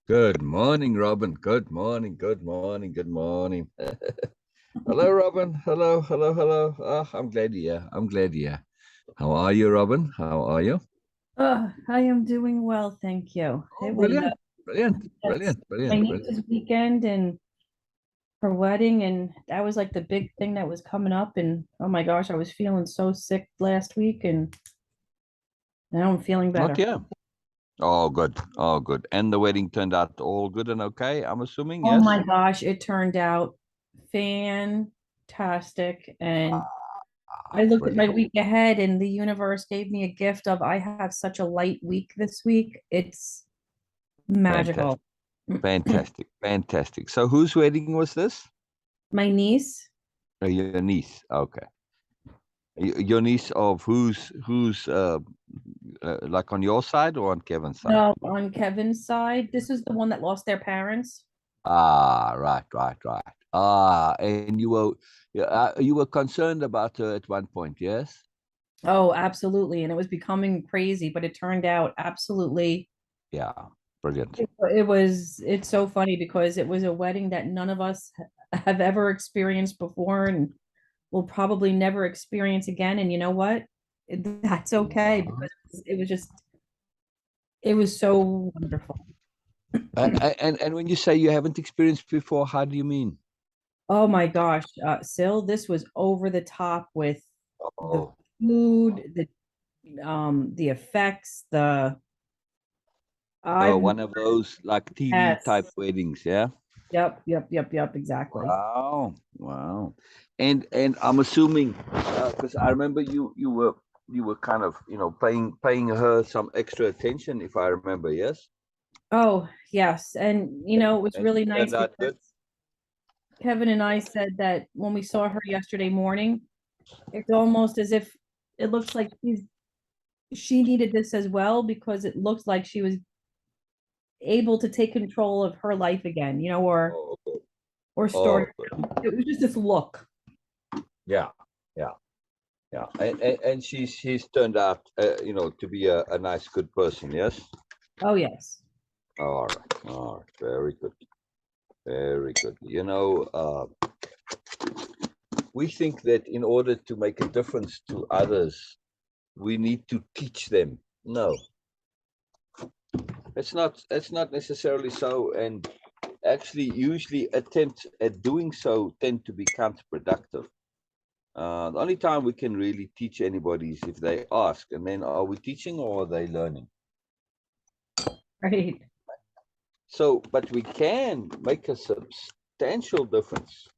Good morning, Robin. Good morning, good morning, good morning. Hello, Robin. Hello, hello, hello. I'm glad you're here. I'm glad you're here. How are you, Robin? How are you? I am doing well, thank you. Oh, It was brilliant, brilliant, just brilliant, my brilliant, brilliant. niece's weekend and her wedding, and that was like the big thing that was coming up. And oh my gosh, I was feeling so sick last week, and now I'm feeling Not better. here. Oh, good. Oh, good. And the wedding turned out all good and okay, I'm assuming, Oh yes? my gosh, it turned out fantastic. And I looked at my Brilliant. week ahead, and the universe gave me a gift of I have such a light week this week. It's magical. Fantastic, fantastic, fantastic. So whose wedding was this? My niece. Your niece. Okay. Your niece of who's like on your side or on Kevin's side? No, on Kevin's side, this is the one that lost their parents. Ah, right, right, right. And you were concerned about her at one point, yes? Oh, absolutely. And it was becoming crazy, but it turned out absolutely. Yeah, brilliant. It's so funny because it was a wedding that none of us have ever experienced before and will probably never experience again. And you know what? That's okay Wow. because it was so wonderful. And when you say you haven't experienced before, how do you mean? Oh my gosh, Sil, this was over the top with the Oh, food, the effects, I've one of those like TV type yes. weddings, yeah? Yep, exactly. Wow, wow. And I'm assuming because I remember you were kind of paying her some extra attention, if I remember, yes? Oh, yes. And it was And she really turned nice out because good. Kevin and I said that when we saw her yesterday morning, it's almost as if it looks like she needed this as well because it looks like she was able to take control of her life again, Oh, good. or start. Oh, good. It was just this look. Yeah, yeah, yeah. And she's turned out, to be a nice, good person. Yes. Oh, yes. All right. All right. Very good. Very good. We think that in order to make a difference to others, we need to teach them. No, it's not necessarily so. And actually, usually attempts at doing so tend to be counterproductive. The only time we can really teach anybody is if they ask, and then are we teaching or are they learning? Right. So, but we can make a substantial difference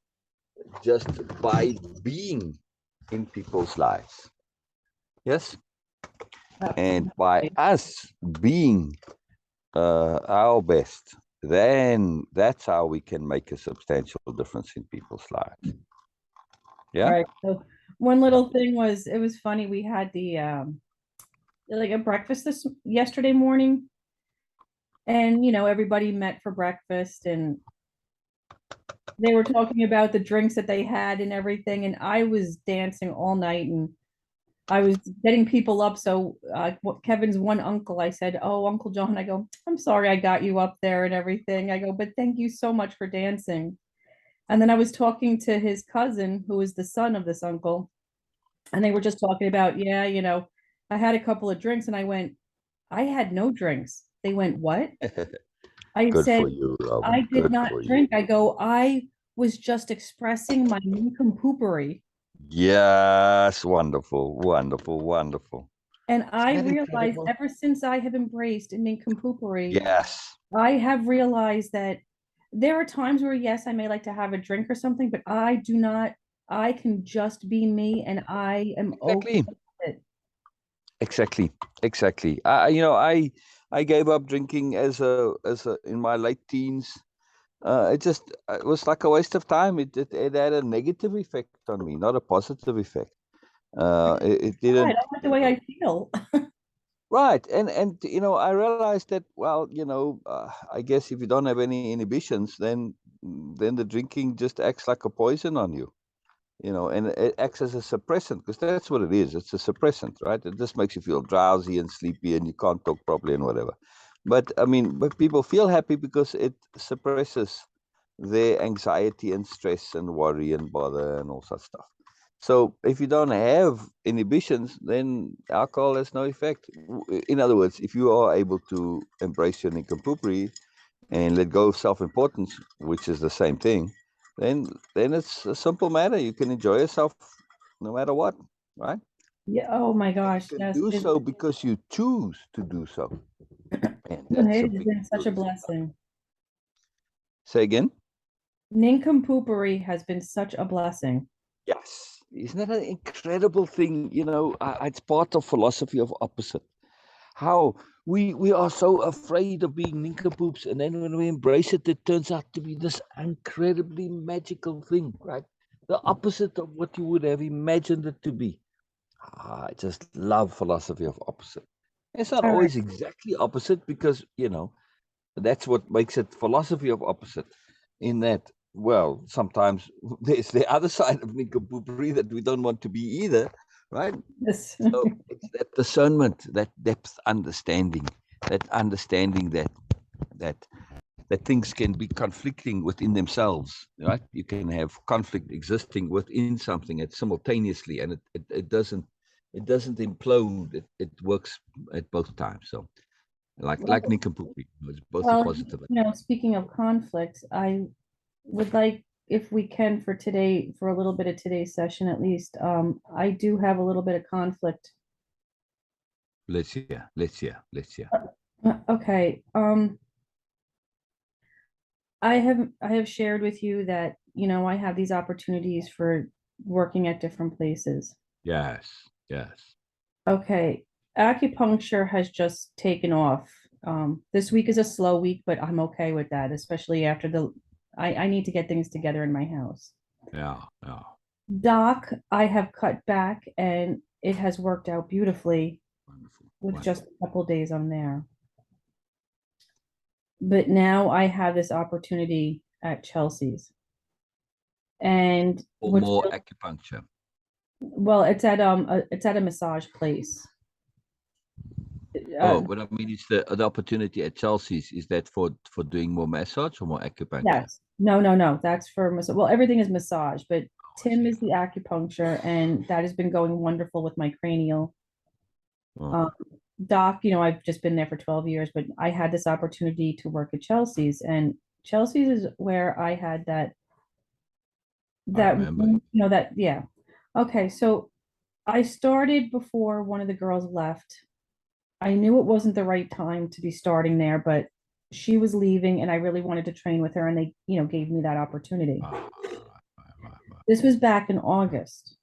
just by being in people's lives. Yes, and by Absolutely. us being our best, then that's how we can make a substantial difference in people's lives. Yeah. Right. So one little thing was it was funny. We had the like a breakfast this yesterday morning, and everybody met for breakfast, and they were talking about the drinks that they had and everything, and I was dancing all night, and I was getting people up. So Kevin's one uncle, I said, "Oh, Uncle John," I go, "I'm sorry I got you up there and everything." I go, "But thank you so much for dancing." And then I was talking to his cousin, who is the son of this uncle, and they were just talking about, yeah, I had a couple of drinks, and I went, "I had no drinks." They went, "What?" I Good said, for you, Robin. "I did Good not for you. drink." I go, "I was just expressing my nincompooperi." Yes, wonderful, wonderful, wonderful. And I Isn't that realized incredible? ever since I have embraced nincompooperi, Yes. I have realized that there are times where, yes, I may like to have a drink or something, but I do not, I can just be me and I am okay Exactly. with it. Exactly. Exactly. I gave up drinking as a in my late teens. It was like a waste of time. It had a negative effect on me, not a positive effect. It I didn't, don't like the way I feel. right. And I realized that, well, I guess if you don't have any inhibitions, then the drinking just acts like a poison on you. And it acts as a suppressant because that's what it is. It's a suppressant, right? It just makes you feel drowsy and sleepy and you can't talk properly and whatever. But I mean, but people feel happy because it suppresses their anxiety and stress and worry and bother and all such stuff. So if you don't have inhibitions, then alcohol has no effect. In other words, if you are able to embrace your nincompoopry and let go of self-importance, which is the same thing, then it's a simple matter. You can enjoy yourself no matter what, right? Yeah. Oh my And you gosh. can Yes. do so because you choose to do so. And that's a It has big been such a difference. blessing. Say again? Nincompoopery has been such a blessing. Yes. Isn't that an incredible thing? You know, it's part of philosophy of opposite. How we are so afraid of being nincompoops, and then when we embrace it, it turns out to be this incredibly magical thing, right? The opposite of what you would have imagined it to be. I just love philosophy of opposite. It's not All right. always exactly opposite because, that's what makes it philosophy of opposite. In that, well, sometimes there's the other side of nincompoopry that we don't want to be either, right? Yes. So it's that discernment, that depth understanding, that understanding that that things can be conflicting within themselves, right? You can have conflict existing within something at simultaneously, and it doesn't implode. It works at both times. So like Well, nincompoopy, it's both a well, positive. speaking of conflict, I would like, if we can, for today, for a little bit of today's session at least, I do have a little bit of conflict. Let's hear. Let's hear. Let's hear. Okay. I have shared with you that, I have these opportunities for working at different places. Yes. Yes. Okay. Acupuncture has just taken off. This week is a slow week, but I'm okay with that, especially after I need to get things together in my house. Yeah. Yeah. Doc, I have cut back and it has worked out beautifully Wonderful. with just Wonderful. a couple days on there. But now I have this opportunity at Chelsea's. And Or what's more acupuncture. well, it's at a massage place. Oh, Uh, what I mean is the opportunity at Chelsea's, is that for doing more massage or more acupuncture? yes. No, no, no. That's for massage. Well, everything is massage, but Oh, I Tim see. is the acupuncture, and that has been going wonderful with my cranial. Oh, Um, Doc, I've just been there for 12 years, but I had this opportunity to work at Chelsea's, and Chelsea's is where I had I that remember. that yeah. Okay, so I started before one of the girls left. I knew it wasn't the right time to be starting there, but she was leaving and I really wanted to train with her and they, gave me that opportunity. Ah, right. This was back in August.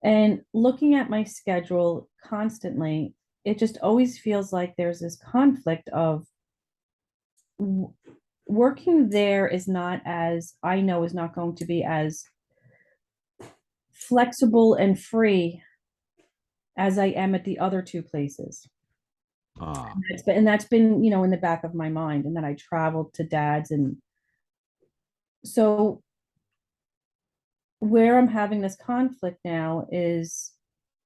And looking at my schedule constantly, it just always feels like there's this conflict of working there is not as I know is not going to be as flexible and free as I am at the other two places. Ah, And that's been, in the back of my mind. And then I traveled to dad's. And so where I'm having this conflict now is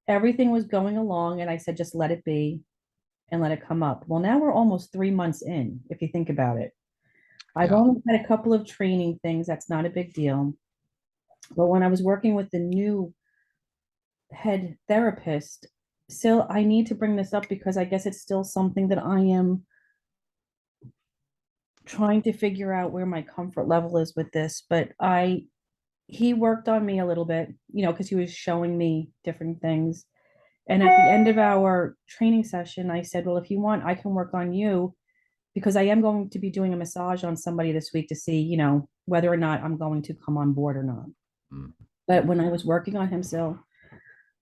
everything was going along, and I said, just let it be and let it come up. Well, now we're almost 3 months in, if you think about it. I've yeah. only had a couple of training things. That's not a big deal. But when I was working with the new head therapist, still, I need to bring this up because I guess it's still something that I am trying to figure out where my comfort level is with this. But he worked on me a little bit, because he was showing me different things. And at the end of our training session, I said, well, if you want, I can work on you because I am going to be doing a massage on somebody this week to see, whether or not I'm going to come on board or not. Mm. But when I was working on him still,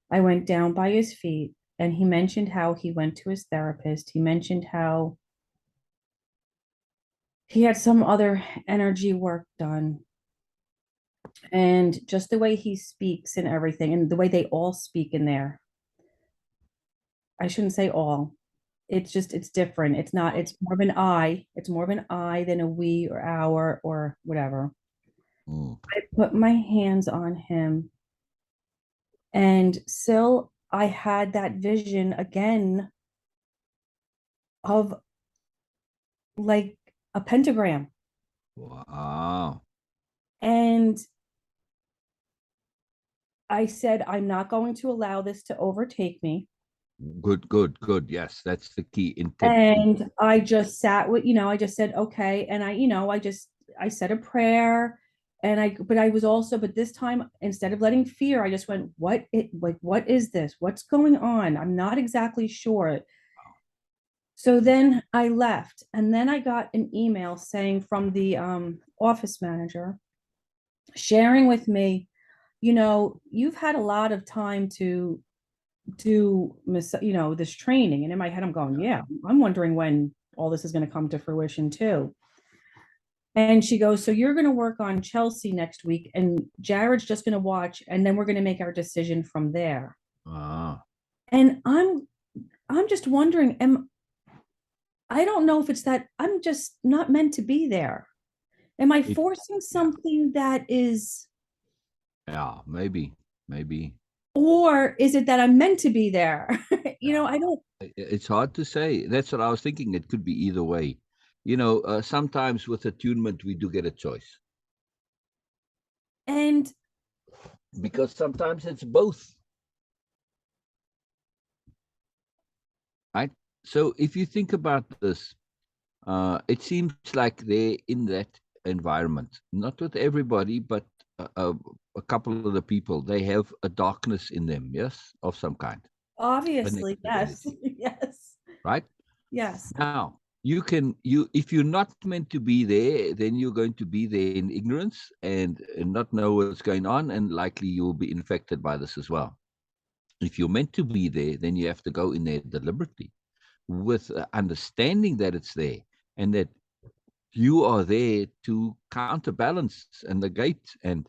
I went down by his feet and he mentioned how he went to his therapist. He mentioned how he had some other energy work done. And just the way he speaks and everything, and the way they all speak in there, I shouldn't say all. It's different. It's more of an I. It's more of an I than a we or our or whatever. Mm. I put my hands on him and still I had that vision again of like a pentagram. Wow. And I said, I'm not going to allow this to overtake me. Good, good, good. Yes, that's the key intensity. And I just sat with, I just said, okay. And I said a prayer but I was also, but this time, instead of letting fear, I just went, what is this? What's going on? I'm not exactly sure. So then I left, and then I got an email saying from the office manager, sharing with me, you've had a lot of time to do this training. And in my head, I'm going, yeah, I'm wondering when all this is going to come to fruition too. And she goes, so you're going to work on Chelsea next week, and Jared's just going to watch, and then we're going to make our decision from there. Ah, And I'm just wondering, I don't know if it's that I'm just not meant to be there. Am I it, forcing yeah, something that is, yeah, maybe, maybe. or is it that I'm meant to be there? Yeah. I don't. It's hard to say. That's what I was thinking. It could be either way. Sometimes with attunement, we do get a choice And because sometimes it's both, right? So if you think about this, it seems like they're in that environment, not with everybody, but a couple of the people, they have a darkness in them, yes, of some kind, a obviously, negative yes, energy, yes, right? yes, Now, if you're not meant to be there, then you're going to be there in ignorance and not know what's going on, and likely you'll be infected by this as well. If you're meant to be there, then you have to go in there deliberately with understanding that it's there and that you are there to counterbalance and negate and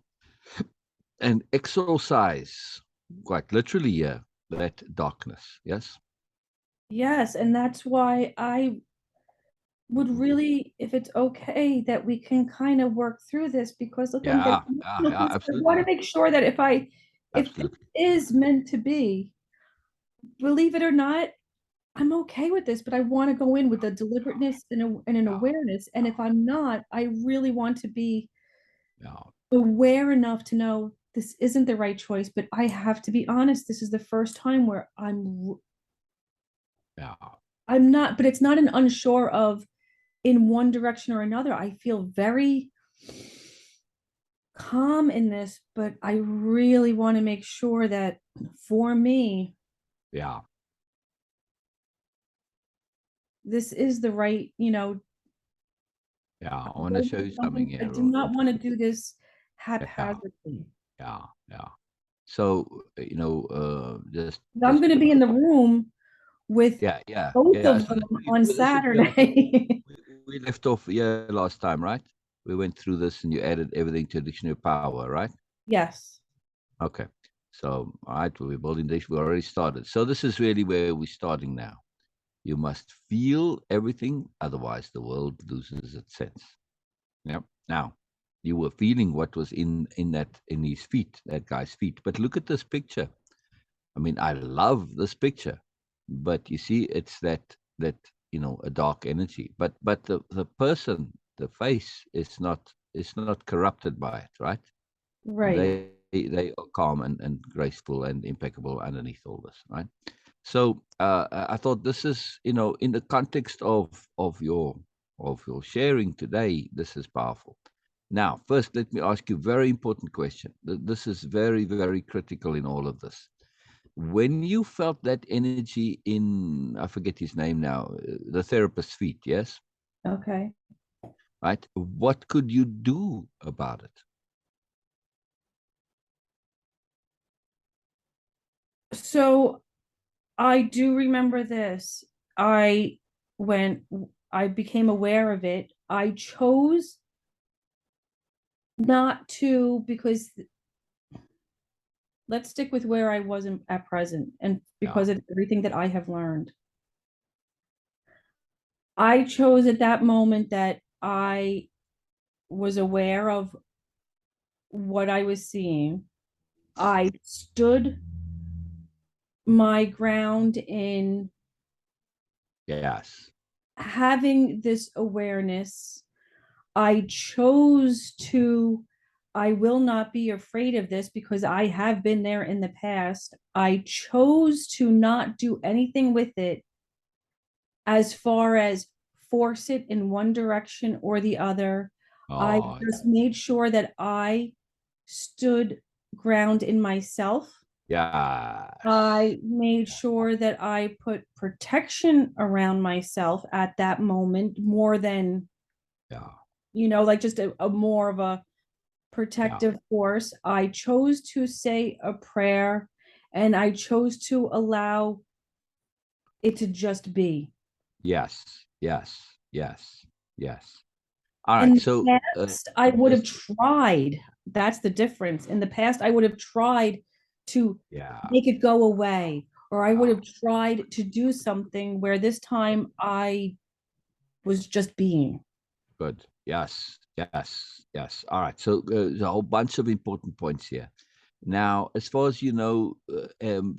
exorcise, quite literally, yeah, that darkness. Yes. yes. And that's why I would really, if it's okay, that we can kind of work through this, because look, I'm getting Yeah. Yeah. emotional Yeah. 'cause I want to Absolutely. make sure that if this Absolutely. is meant to be, believe it or not, I'm okay with this, but I want to go in with a deliberateness and an Yeah. awareness. And if I'm not, I really want to be Yeah. aware enough to know this isn't the right choice. But I have to be honest, this is the first time where Yeah. I'm not, but it's not an unsure of in one direction or another. I feel very calm in this, but I really want to make sure that for me, Yeah. this is the right, Yeah. I want to show you something I here do real not want to interesting. do this Yeah. haphazardly. Yeah. Yeah. So, I'm just going to be in the room with yeah, yeah, both yeah. of So them on this should be okay. Saturday. We left off yeah last time, right? We went through this and you added everything to dictionary power, right? Yes. Okay. So, all right, we're building this. We already started. So this is really where we're starting now. You must feel everything, otherwise the world loses its sense. Yeah. Now, you were feeling what was in his feet, that guy's feet. But look at this picture. I mean, I love this picture, but you see, it's that a dark energy. But the person, the face, is not corrupted by it, right? Right. They are calm and graceful and impeccable underneath all this, right? So I thought this is in the context of your sharing today, this is powerful. Now, first, let me ask you a very important question. This is very, very critical in all of this. When you felt that energy in, I forget his name now, the therapist's feet, yes? Okay. Right? What could you do about it? So I do remember this. I, when I became aware of it, I chose not to, because let's stick with where I was at present, and Yeah, because of everything that I have learned. I chose at that moment that I was aware of what I was seeing. I stood my ground in yes, having this awareness, I chose to, I will not be afraid of this because I have been there in the past. I chose to not do anything with it as far as force it in one direction or the other. I Oh, just made sure that I stood ground in myself. yeah, I made sure that I put protection around myself at that moment more than, yeah, like just a more of a yeah. protective force. I chose to say a prayer and I chose to allow it to just be. Yes, yes, yes, yes. All right. In So, the past, I would have just tried. That's the difference. In the past, I would have tried to yeah, make it go away, or I would yeah, have tried to do something where this time I was just being. good. Yes, yes, yes. All right. So, there's a whole bunch of important points here. Now, as far as you know,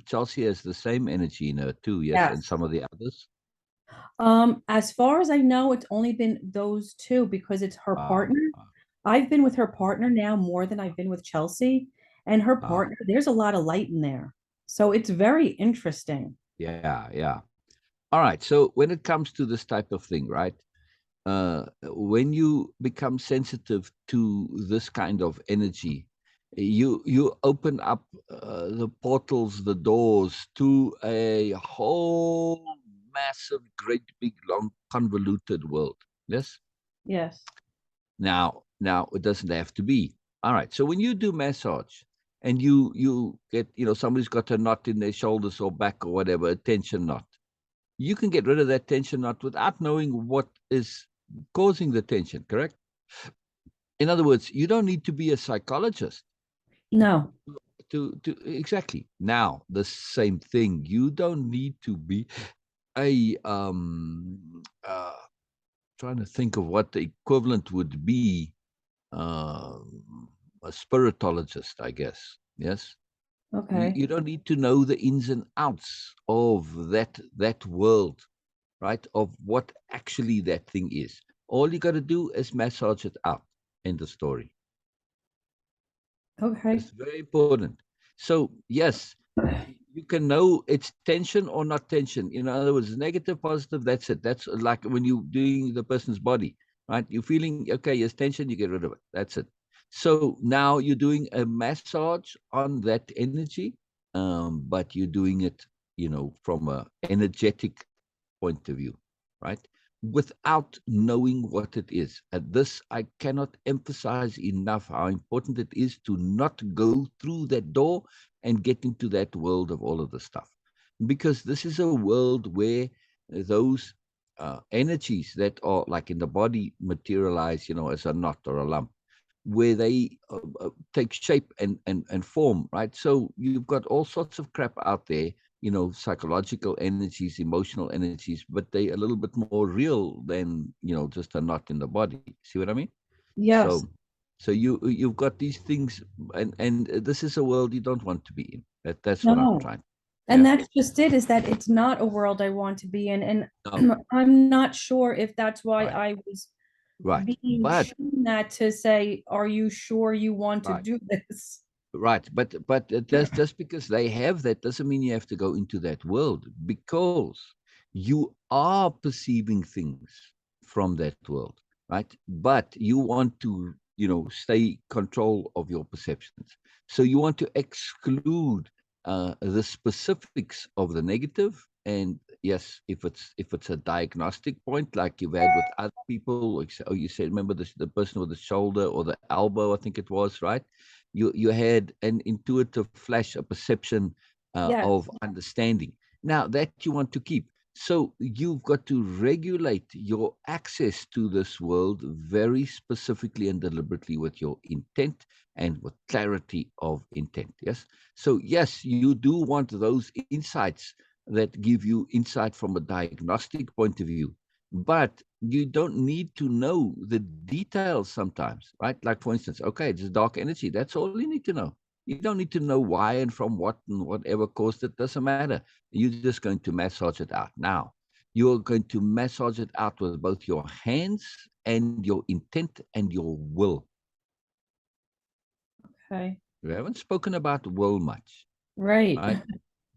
Chelsea has the same energy in her too. Yes, and Yes. some of the others. As far as I know, it's only been those two because it's her Wow. partner. I've been with her partner now more than I've been with Chelsea, and her Wow. partner, there's a lot of light in there. So it's very interesting. Yeah, yeah. All right. So, when it comes to this type of thing, right? When you become sensitive to this kind of energy, you open up the portals, the doors to a whole massive, great, big, long, convoluted world. Yes. Yes. Now it doesn't have to be. All right. So when you do massage and you get, somebody's got a knot in their shoulders or back or whatever, a tension knot, you can get rid of that tension knot without knowing what is causing the tension, correct? In other words, you don't need to be a psychologist No. to exactly. Now, the same thing. You don't need to be a trying to think of what the equivalent would be, a spiritologist, I guess. Yes. Okay. You don't need to know the ins and outs of that world, right? Of what actually that thing is. All you got to do is massage it out. End of story. Okay. It's very important. So yes, you can know it's tension or not tension. In other words, negative, positive. That's it. That's like when you're doing the person's body, right? You're feeling okay. There's tension. You get rid of it. That's it. So now you're doing a massage on that energy, but you're doing it, from a energetic point of view, right? Without knowing what it is. And this, I cannot emphasize enough how important it is to not go through that door and get into that world of all of the stuff. Because this is a world where those energies that are like in the body materialize, as a knot or a lump, where they take shape and form, right? So you've got all sorts of crap out there, psychological energies, emotional energies, but they a little bit more real than, just a knot in the body. See what I mean? Yes. So, so you've got these things, and this is a world you don't want to be in. That's what I'm No. trying. And Yeah. that's just it, is that it's not a world I want to be in. And No. I'm not sure if that's why Right. I was Right. being But shown that to say, are you sure you want to right. do this? Right, but just because they have that doesn't mean you have to go into that world, because you are perceiving things from that world, right? But you want to, stay control of your perceptions. So you want to exclude the specifics of the negative. And yes, if it's a diagnostic point like you've had with other people, like, oh, you said, remember the person with the shoulder or the elbow, I think it was, right? You had an intuitive flash, a perception Yes. of understanding. Now that you want to keep. So you've got to regulate your access to this world very specifically and deliberately with your intent and with clarity of intent. Yes. So yes, you do want those insights that give you insight from a diagnostic point of view, but you don't need to know the details sometimes, right? Like, for instance, okay, it's dark energy. That's all you need to know. You don't need to know why and from what and whatever caused it. Doesn't matter. You're just going to massage it out. Now, you're going to massage it out with both your hands and your intent and your will. Okay. We haven't spoken about will much, Right. right?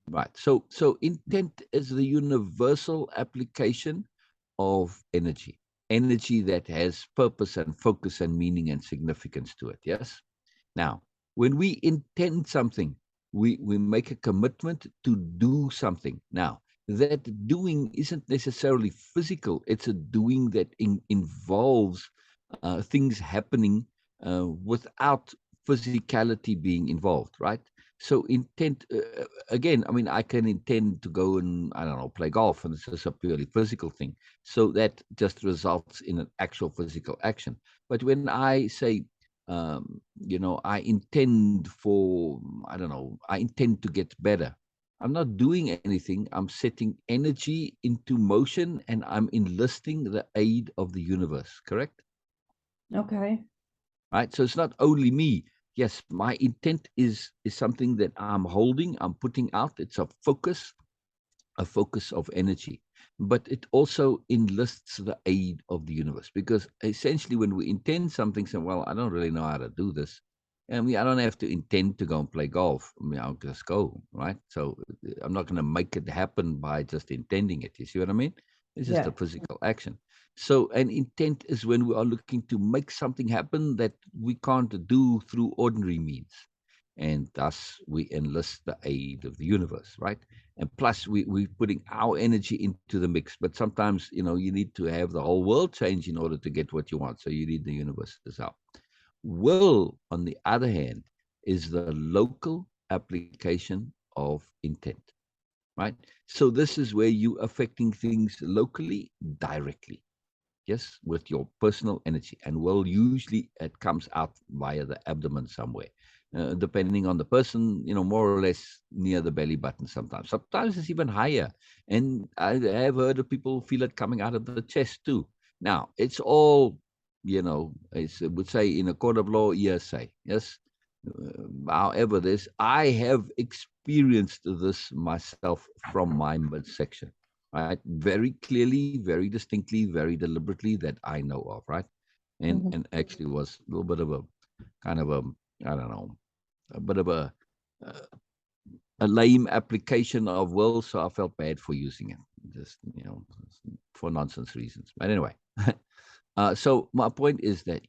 Right. So intent is the universal application of energy, energy that has purpose and focus and meaning and significance to it. Yes. Now, when we intend something, we make a commitment to do something. Now, that doing isn't necessarily physical. It's a doing that involves things happening without physicality being involved, right? So intent, again, I mean, I can intend to go and, I don't know, play golf, and this is a purely physical thing. So that just results in an actual physical action. But when I say, I intend for, I don't know, I intend to get better. I'm not doing anything. I'm setting energy into motion and I'm enlisting the aid of the universe, correct? Okay. Right. So it's not only me. Yes, my intent is something that I'm holding, I'm putting out. It's a focus of energy. But it also enlists the aid of the universe, because essentially when we intend something, say, well, I don't really know how to do this. I mean, I don't have to intend to go and play golf. I mean, I'll just go, right? So I'm not going to make it happen by just intending it. You see what I mean? It's just Yeah. a physical action. So an intent is when we are looking to make something happen that we can't do through ordinary means. And thus we enlist the aid of the universe, right? And plus we're putting our energy into the mix. But sometimes, you need to have the whole world change in order to get what you want. So you need the universe as well. Will, on the other hand, is the local application of intent, right? So this is where you affecting things locally, directly. Yes, with your personal energy. And will, usually it comes out via the abdomen somewhere. Depending on the person, more or less near the belly button sometimes. Sometimes it's even higher. And I have heard of people feel it coming out of the chest too. Now, it's all, it's, I would say, in a court of law, hearsay. Yes. However, I have experienced this myself from my midsection, right? Very clearly, very distinctly, very deliberately, that I know of, right? And Mhm. and actually was a little bit of a kind of a, I don't know, a bit of uh, a lame application of will, so I felt bad for using it, just for nonsense reasons. But anyway, so my point is that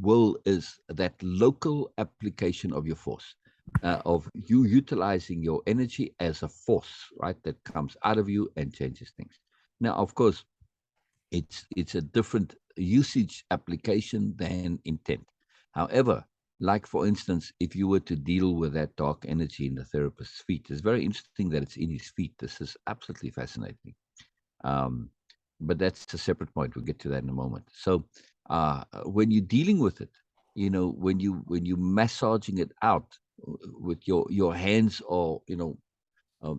will is that local application of your force, of you utilizing your energy as a force, right, that comes out of you and changes things. Now, of course, it's a different usage application than intent. However, like for instance, if you were to deal with that dark energy in the therapist's feet, it's very interesting that it's in his feet. This is absolutely fascinating. Um, but that's a separate point. We'll get to that in a moment. So when you're dealing with it, when you massaging it out with your hands, or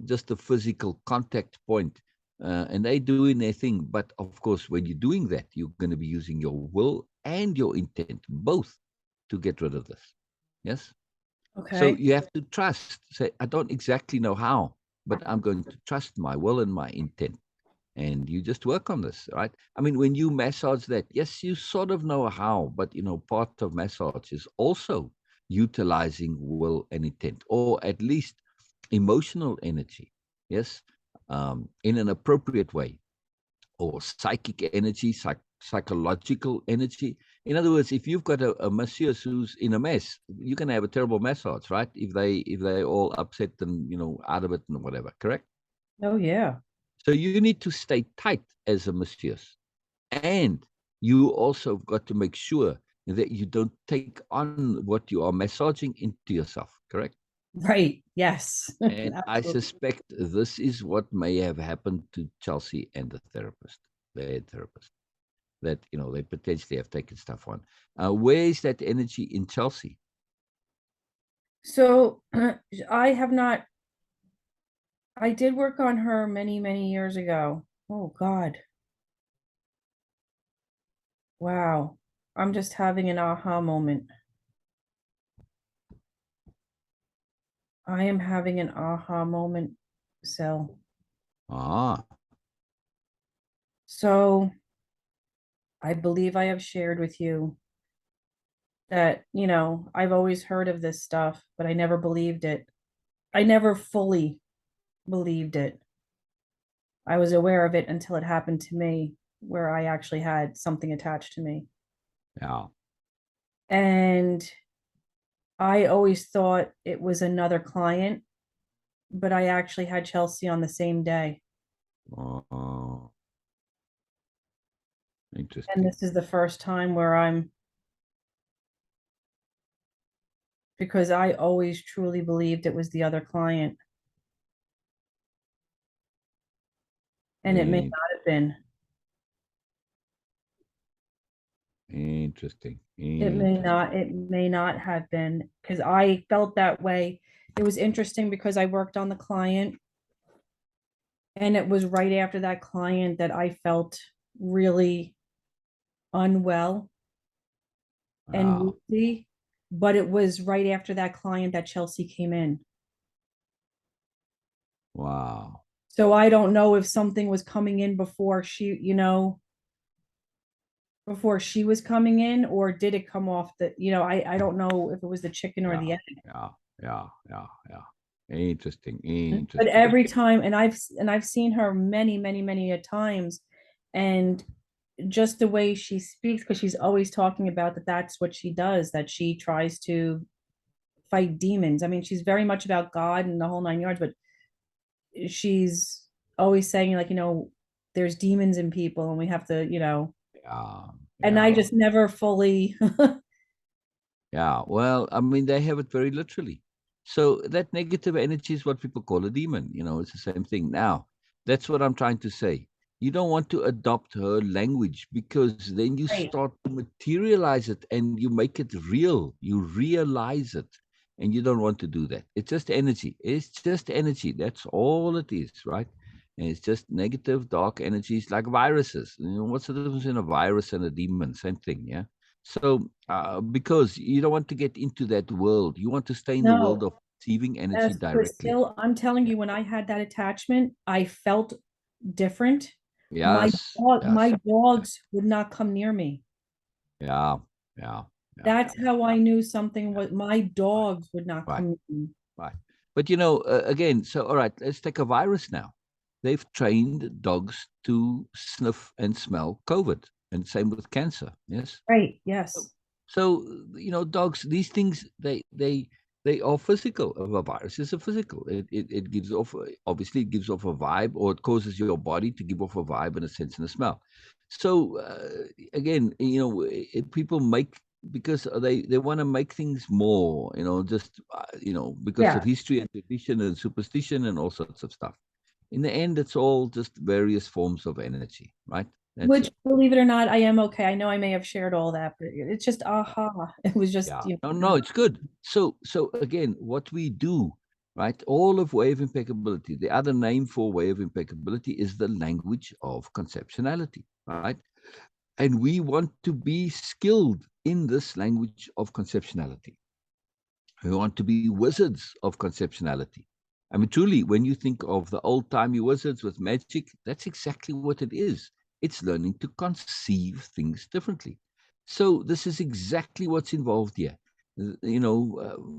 just a physical contact point, and they doing their thing. But of course, when you're doing that, you're going to be using your will and your intent both to get rid of this. Yes. So Okay. you have to trust. Say, I don't exactly know how, but I'm going to trust my will and my intent. And you just work on this, right? I mean, when you massage that, yes, you sort of know how, but part of massage is also utilizing will and intent, or at least emotional energy, yes, in an appropriate way, or psychic energy, psychological energy. In other words, if you've got a masseuse who's in a mess, you can have a terrible massage, right? If they all upset and out of it and whatever, correct? Oh yeah. So you need to stay tight as a masseuse, and you also got to make sure that you don't take on what you are massaging into yourself, correct? Right. Yes. And I Absolutely. suspect this is what may have happened to Chelsea and the therapist, the head therapist, that they potentially have taken stuff on. Where is that energy in Chelsea? So I have not, I did work on her many, many years ago. Oh God. Wow. I'm just having an aha moment. I am having an aha moment. So Ah, So I believe I have shared with you that, I've always heard of this stuff, but I never believed it. I never fully believed it. I was aware of it until it happened to me, where I actually had something attached to me. Yeah. And I always thought it was another client, but I actually had Chelsea on the same day. Oh, And interesting. this is the first time where because I always truly believed it was the other client, and it may Eh, not have been. Interesting. It may not have been because I felt that way. It was interesting because I worked on the client, and it was right after that client that I felt really unwell and Wow. woozy, but it was right after that client that Chelsea came in. Wow. So I don't know if something was coming in before before she was coming in, or did it come off I don't know if it was the chicken or Yeah. the egg. Yeah. Yeah. Yeah. Yeah. Interesting. But Interesting. every time, and I've seen her many, many, many a times, and just the way she speaks, because she's always talking about that's what she does, that she tries to fight demons. I mean, she's very much about God and the whole nine yards, but she's always saying, like, there's demons in people and we have to, Yeah. and I Yeah. just never fully. Yeah. Well, I mean, they have it very literally. So that negative energy is what people call a demon. It's the same thing. Now, that's what I'm trying to say. You don't want to adopt her language, because then you Right. start to materialize it and you make it real. You realize it. And you don't want to do that. It's just energy. It's just energy. That's all it is, right? And it's just negative, dark energies like viruses. What's the difference in a virus and a demon? Same thing, yeah? So, because you don't want to get into that world, you want to stay in the world No. of receiving energy Yes, but directly. still, I'm telling Yeah. you, when I had that attachment, I felt different. Yes. My Yes. Yes. dogs would not come near me. Yeah. Yeah. Yeah. That's Yeah. how I knew something Yeah. was, my Right. dogs would not Right. come near me. Right. But again, so all right, let's take a virus now. They've trained dogs to sniff and smell COVID, and same with cancer. Yes. Right. So, Yes. dogs, these things, they are physical. A virus is a physical. It gives off, obviously, it gives off a vibe, or it causes your body to give off a vibe and a sense and a smell. So again, people make, because they want to make things more, just because Yeah. of history and tradition and superstition and all sorts of stuff. In the end, it's all just various forms of energy, right? That's Which, it. believe it or not, I am okay. I know I may have shared all that, but it's just aha. It was just, Yeah. No, no, it's good. So again, what we do, right? All of Way of Impeccability, the other name for Way of Impeccability is the language of conceptuality, right? And we want to be skilled in this language of conceptuality. We want to be wizards of conceptuality. I mean, truly, when you think of the old timey wizards with magic, that's exactly what it is. It's learning to conceive things differently. So, this is exactly what's involved here.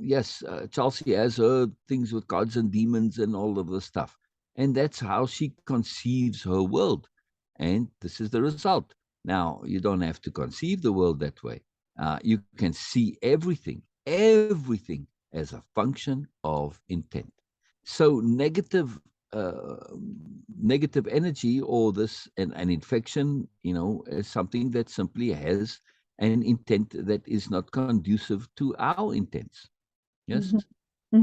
Yes, Chelsea has heard things with gods and demons and all of this stuff. And that's how she conceives her world. And this is the result. Now, you don't have to conceive the world that way. You can see everything as a function of intent. So uh, negative energy, or this an infection, is something that simply has an intent that is not conducive to our intents. Yes, hmm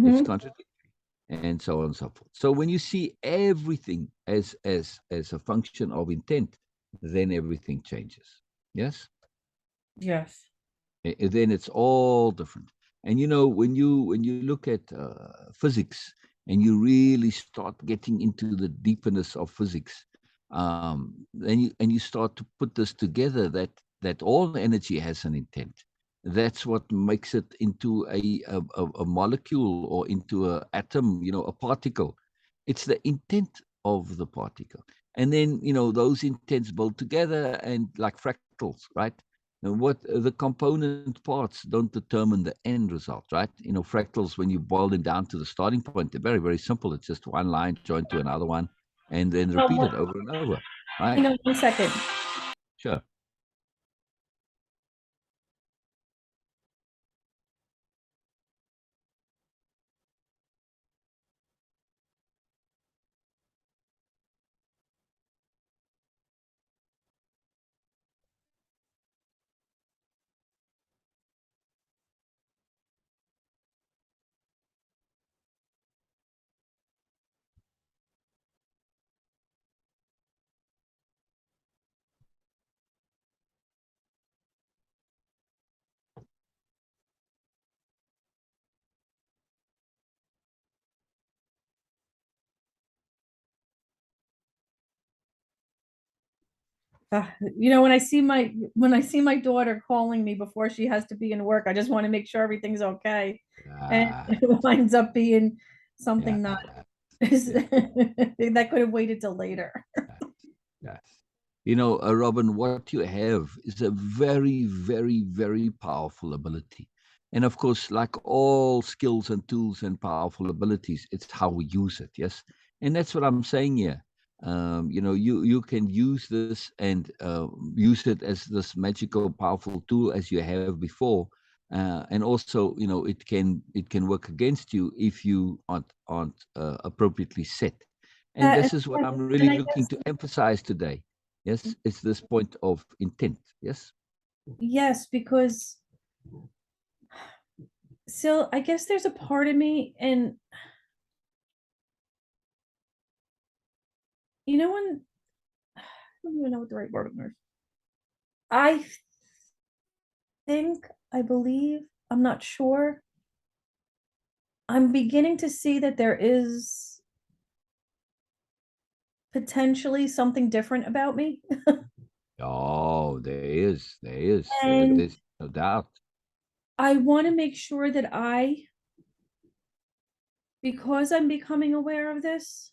it's hmm contradictory, and so on and so forth. So when you see everything as a function of intent, then everything changes. Yes. Yes. Then it's all different. And when you look at physics, and you really start getting into the deepness of physics, then you start to put this together, that all energy has an intent. That's what makes it into a molecule, or into a atom, a particle. It's the intent of the particle. And then, those intents build together and like fractals, right? And what the component parts don't determine the end result, right? Fractals, when you boil them down to the starting point, they're very, very simple. It's just one line joined to another one and then repeated over and over, right? 1 second. Sure. When I see my daughter calling me before she has to be in work, I just want to make sure everything's okay. And it winds up being something not that could have waited till later. Yes. Robin, what you have is a very, very, very powerful ability. And of course, like all skills and tools and powerful abilities, it's how we use it. Yes. And that's what I'm saying here. You can use this and use it as this magical, powerful tool as you have before. And also, it can work against you if you aren't appropriately set. And this is what I'm really looking to emphasize today. Yes, it's this point of intent. Yes. Yes, because still, I guess there's a part of me, and when I don't even know what the right word is. I think, I believe, I'm not sure. I'm beginning to see that there is potentially something different about me. Oh, there is. And There's no doubt. I want to make sure that because I'm becoming aware of this,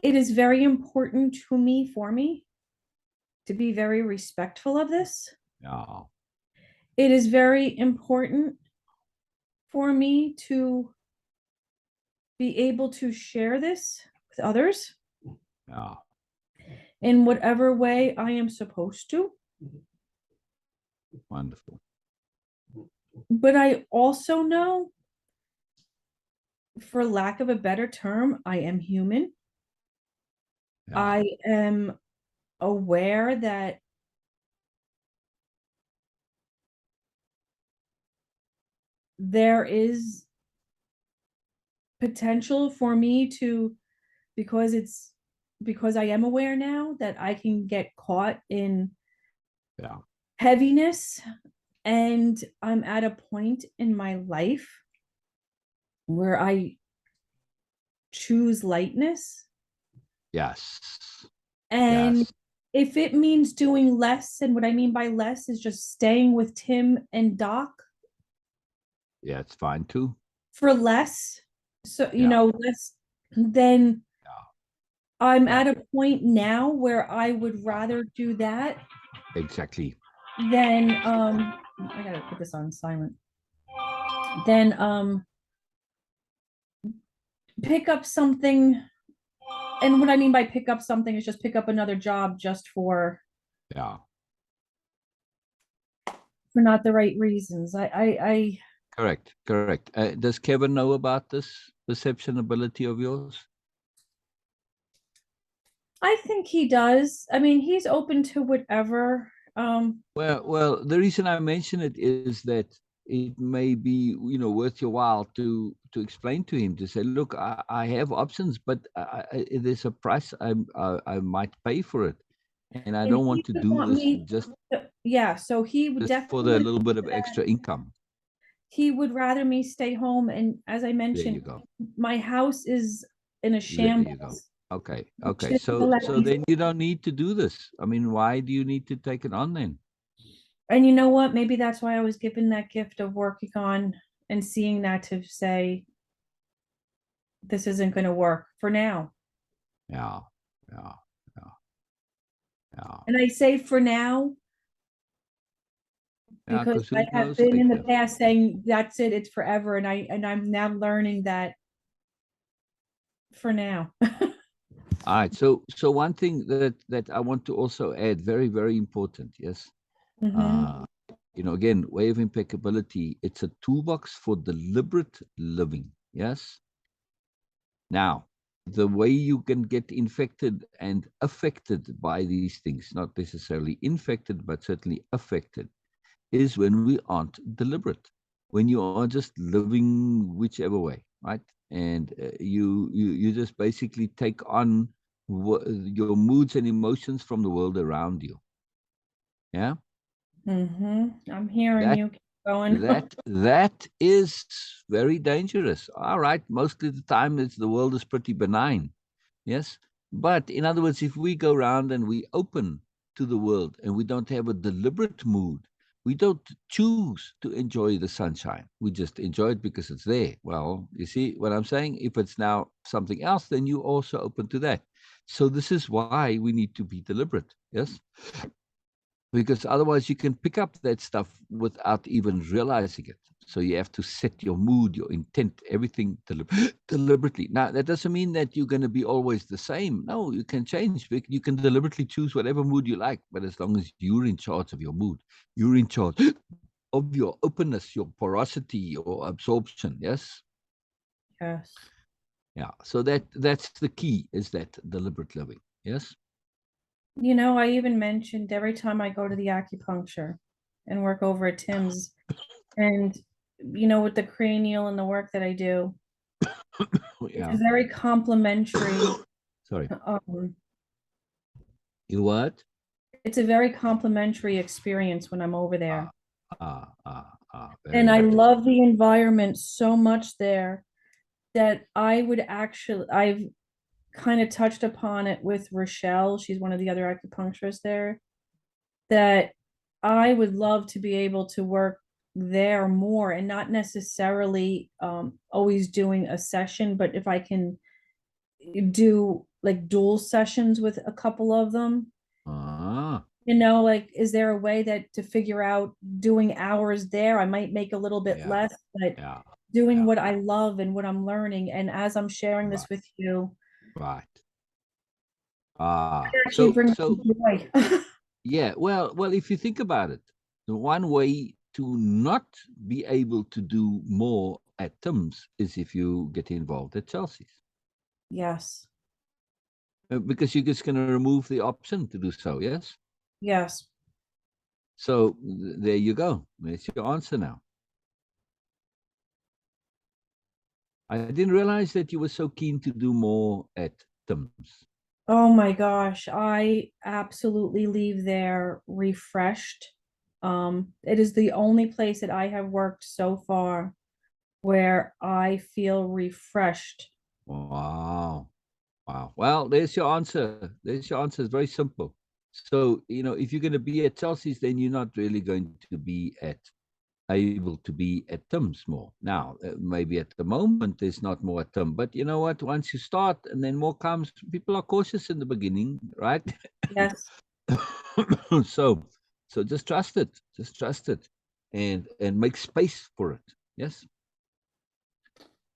it is very important for me to be very respectful of this. Yeah. It is very important for me to be able to share this with others Yeah. in whatever way I am supposed to. Wonderful. But I also know, for lack of a better term, I am human. Yeah. I am aware that there is potential for me to, because I am aware now that I can get caught in Yeah. heaviness, and I'm at a point in my life where I choose lightness. Yes. And Yes. if it means doing less, and what I mean by less is just staying with Tim and Doc Yeah, it's fine too. for less, so Yeah. less, then Yeah. I'm Yeah. at a point now where I would rather do that Exactly. than I gotta put this on silent. Then pick up something, and what I mean by pick up something is just pick up another job just for Yeah. not the right reasons. I Correct. Does Kevin know about this perception ability of yours? I think he does. I mean, he's open to whatever. Well, the reason I mention it is that it may be, worth your while to explain to him, to say, look, I have options, but there's a price I might pay for it, and I And don't want he to would do want this me, yeah, so he would just for definitely the little bit of extra income. he would rather me stay home. And as I There you mentioned, go. my house is in a There you go. shambles. Okay. Which Okay. is So gonna let so me- then you don't need to do this. I mean, why do you need to take it on then? And you know what? Maybe that's why I was given that gift of working on and seeing that, to say this isn't going to work for now. Yeah. yeah, yeah, yeah. And I say for now, Yeah, because 'cause I who have knows been in the later? past saying that's it, it's forever, and I'm now learning that for now. All right. So one thing that I want to also add, very, very important, yes. Hmm. Uh, again, way of impeccability, it's a toolbox for deliberate living. Yes. Now, the way you can get infected and affected by these things, not necessarily infected, but certainly affected, is when we aren't deliberate, when you are just living whichever way, right? And you just basically take on your moods and emotions from the world around you. Yeah, I'm hearing that you. Keep going. that is very dangerous. All right, most of the time the world is pretty benign. Yes, but in other words, if we go around and we open to the world and we don't have a deliberate mood, we don't choose to enjoy the sunshine. We just enjoy it because it's there. Well, you see what I'm saying? If it's now something else, then you also open to that. So this is why we need to be deliberate. Yes, because otherwise you can pick up that stuff without even realizing it. So you have to set your mood, your intent, everything deliberately. Now, that doesn't mean that you're going to be always the same. No, you can change. You can deliberately choose whatever mood you like, but as long as you're in charge of your mood, you're in charge of your openness, your porosity, your absorption. Yes. Yes. Yeah. So that's the key, is that deliberate living. Yes. I even mentioned every time I go to the acupuncture and work over at Tim's, and with the cranial and the work that I do, it's Yeah. a very complimentary, Sorry. um, You what? it's a very complimentary experience when I'm over Ah, there. very And I interesting. love the environment so much there that I've kind of touched upon it with Rochelle. She's one of the other acupuncturists there, that I would love to be able to work there more and not necessarily always doing a session, but if I can do like dual sessions with a couple of them, Ah, like, is there a way that to figure out doing hours there? I might make a little bit yeah, less, but yeah, doing yeah, what I love and what I'm learning. And as I'm sharing right, this with you, right. it actually So, brings me so joy. yeah, well, if you think about it, the one way to not be able to do more at Tim's is if you get involved at Chelsea's, Yes, because you're just going to remove the option to do so. Yes. yes. So there you go. There's your answer now. I didn't realize that you were so keen to do more at Tim's. Oh my gosh, I absolutely leave there refreshed. It is the only place that I have worked so far where I feel refreshed. Wow. Wow. Well, there's your answer. There's your answer. It's very simple. So, if you're going to be at Chelsea's, then you're not really going to be able to be at Tim's more. Now, maybe at the moment there's not more at Tim, but you know what? Once you start and then more comes, people are cautious in the beginning, right? Yes. so, so just trust it. Just trust it, and make space for it. Yes,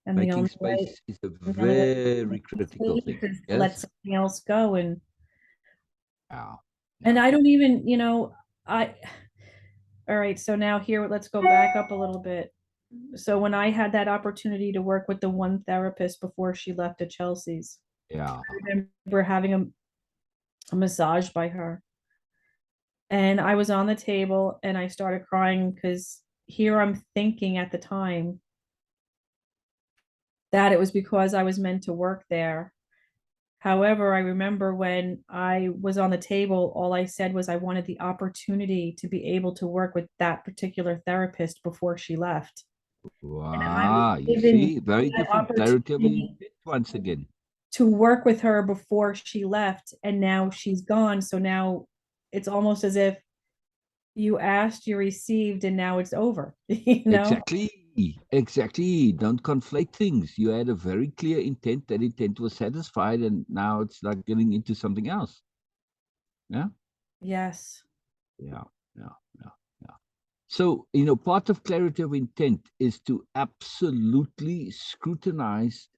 And the making only way, space is a and the only way to very make critical space thing. is to let Yes. something else go. Yeah. And Yeah. I don't even, I, all right, so now here, let's go back up a little bit. So when I had that opportunity to work with the one therapist before she left at Chelsea's, Yeah. I remember having a massage by her. And I was on the table and I started crying because here I'm thinking at the time that it was because I was meant to work there. However, I remember when I was on the table, all I said was I wanted the opportunity to be able to work with that particular therapist before she left. And I was Wow. You given see, very that different clarity of opportunity intent once again. to work with her before she left, and now she's gone. So now it's almost as if you asked, you received, and now it's over, you know? Exactly. Exactly. Don't conflate things. You had a very clear intent. That intent was satisfied, and now it's like getting into something else. Yeah. Yes. Yeah. Yeah. Yeah. Yeah. So, part of clarity of intent is to absolutely scrutinize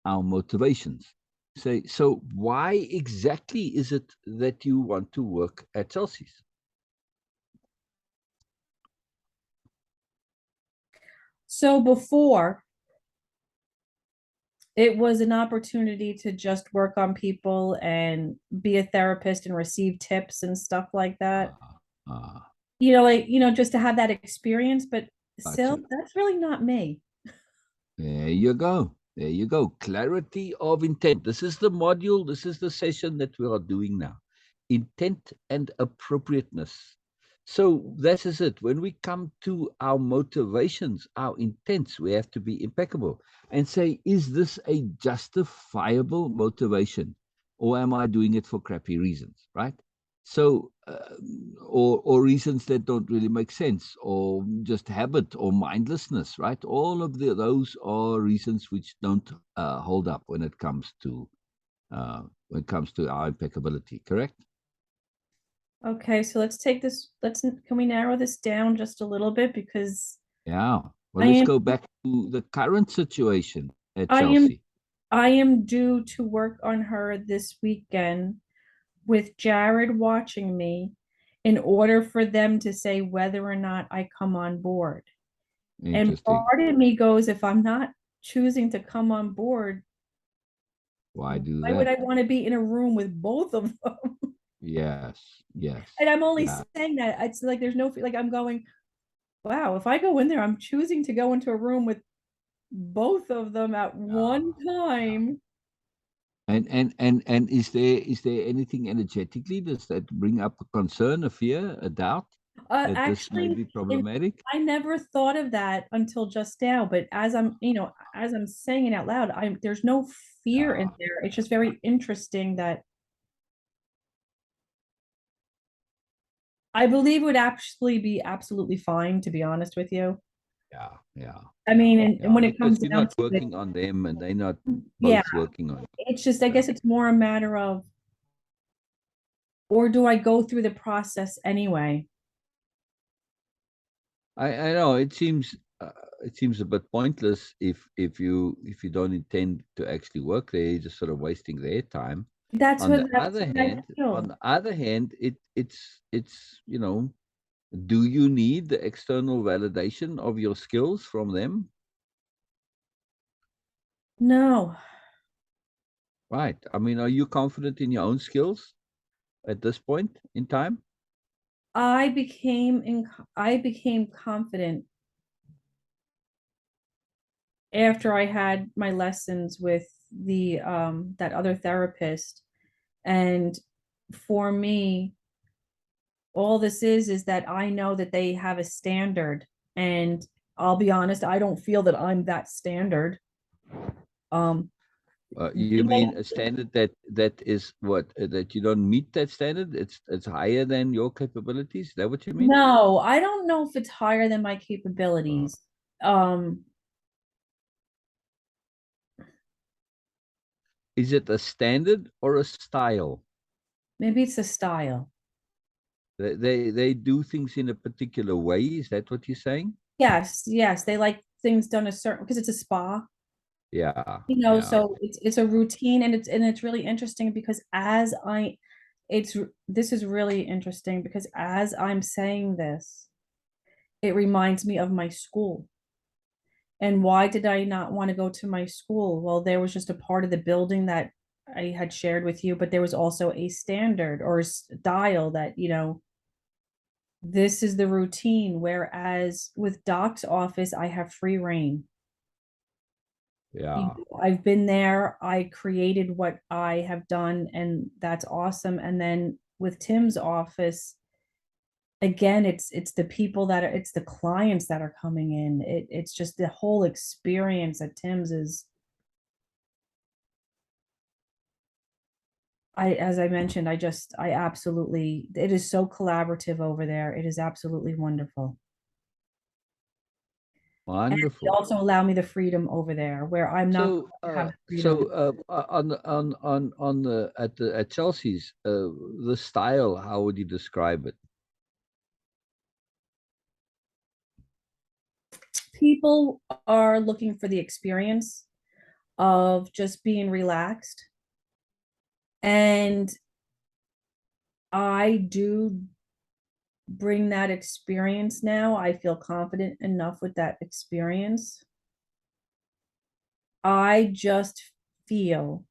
our motivations. Say, so why exactly is it that you want to work at Chelsea's? So before, it was an opportunity to just work on people and be a therapist and receive tips and stuff like that. Ah, ah, Just to have that experience, but still, gotcha. that's really not me. There you go. There you go. Clarity of intent. This is the module. This is the session that we are doing now. Intent and appropriateness. So that is it. When we come to our motivations, our intents, we have to be impeccable and say, is this a justifiable motivation, or am I doing it for crappy reasons? Right. So, or reasons that don't really make sense, or just habit or mindlessness, right? All of those are reasons which don't hold up when it comes to our impeccability. Correct? Okay, so let's take this. Can we narrow this down just a little bit because Yeah. Well, I let's am go back to the current situation at I am Chelsea. I am due to work on her this weekend with Jared watching me in order for them to say whether or not I come on board. And Interesting. part of me goes, if I'm not choosing to come on board, Why do why would that? I want to be in a room with both of them? Yes. And Yes. I'm only Yeah. saying that it's like there's no like I'm going, wow, if I go in there, I'm choosing to go into a room with both of them at Yeah. one Yeah. time. And is there anything energetically does that bring up a concern, a fear, a doubt that this may Actually, be in, problematic? I never thought of that until just now. But as I'm saying it out loud, there's no fear in Yeah, there. It's just very interesting that I believe would actually be absolutely fine, to be honest with you. yeah, yeah, I yeah, mean, and yeah. when it Because comes you're down not to it, working on them, and they're not yeah, both working on you. it's just, I Yeah. guess it's more a matter of, or do I go through the process anyway? I know it seems a bit pointless if you don't intend to actually work there, you're just sort of wasting their time. That's On what the that's other what I hand, on feel. the other hand, it's do you need the external validation of your skills from them? No, Right. I mean, are you confident in your own skills at this point in time? I became confident after I had my lessons with the that other therapist. And for me, all this is that I know that they have a standard. And I'll be honest, I don't feel that I'm that standard. Um, You mean a standard that is what that you don't meet that standard? It's higher than your capabilities. Is that what you mean? no, I don't know if it's higher than my Uh, capabilities. Um, is it a standard or a style? Maybe it's a style. They do things in a particular way. Is that what you're saying? Yes, yes, they like things done a certain because it's a spa. Yeah, yeah, So it's a routine, and it's really interesting because as I it's this is really interesting because as I'm saying this, it reminds me of my school. And why did I not want to go to my school? Well, there was just a part of the building that I had shared with you, but there was also a standard or style that, this is the routine. Whereas with Doc's office, I have free reign. yeah. I've been there, I created what I have done, and that's awesome. And then with Tim's office, again, it's the people it's the clients that are coming in. It's just the whole experience at Tim's is as I mentioned, I absolutely, it is so collaborative over there. It is absolutely wonderful. And they Wonderful. also allow me the freedom over there where I'm not So, going to have the freedom. at Chelsea's, the style, how would you describe it? People are looking for the experience of just being relaxed. And I do bring that experience now. I feel confident enough with that experience. I just feel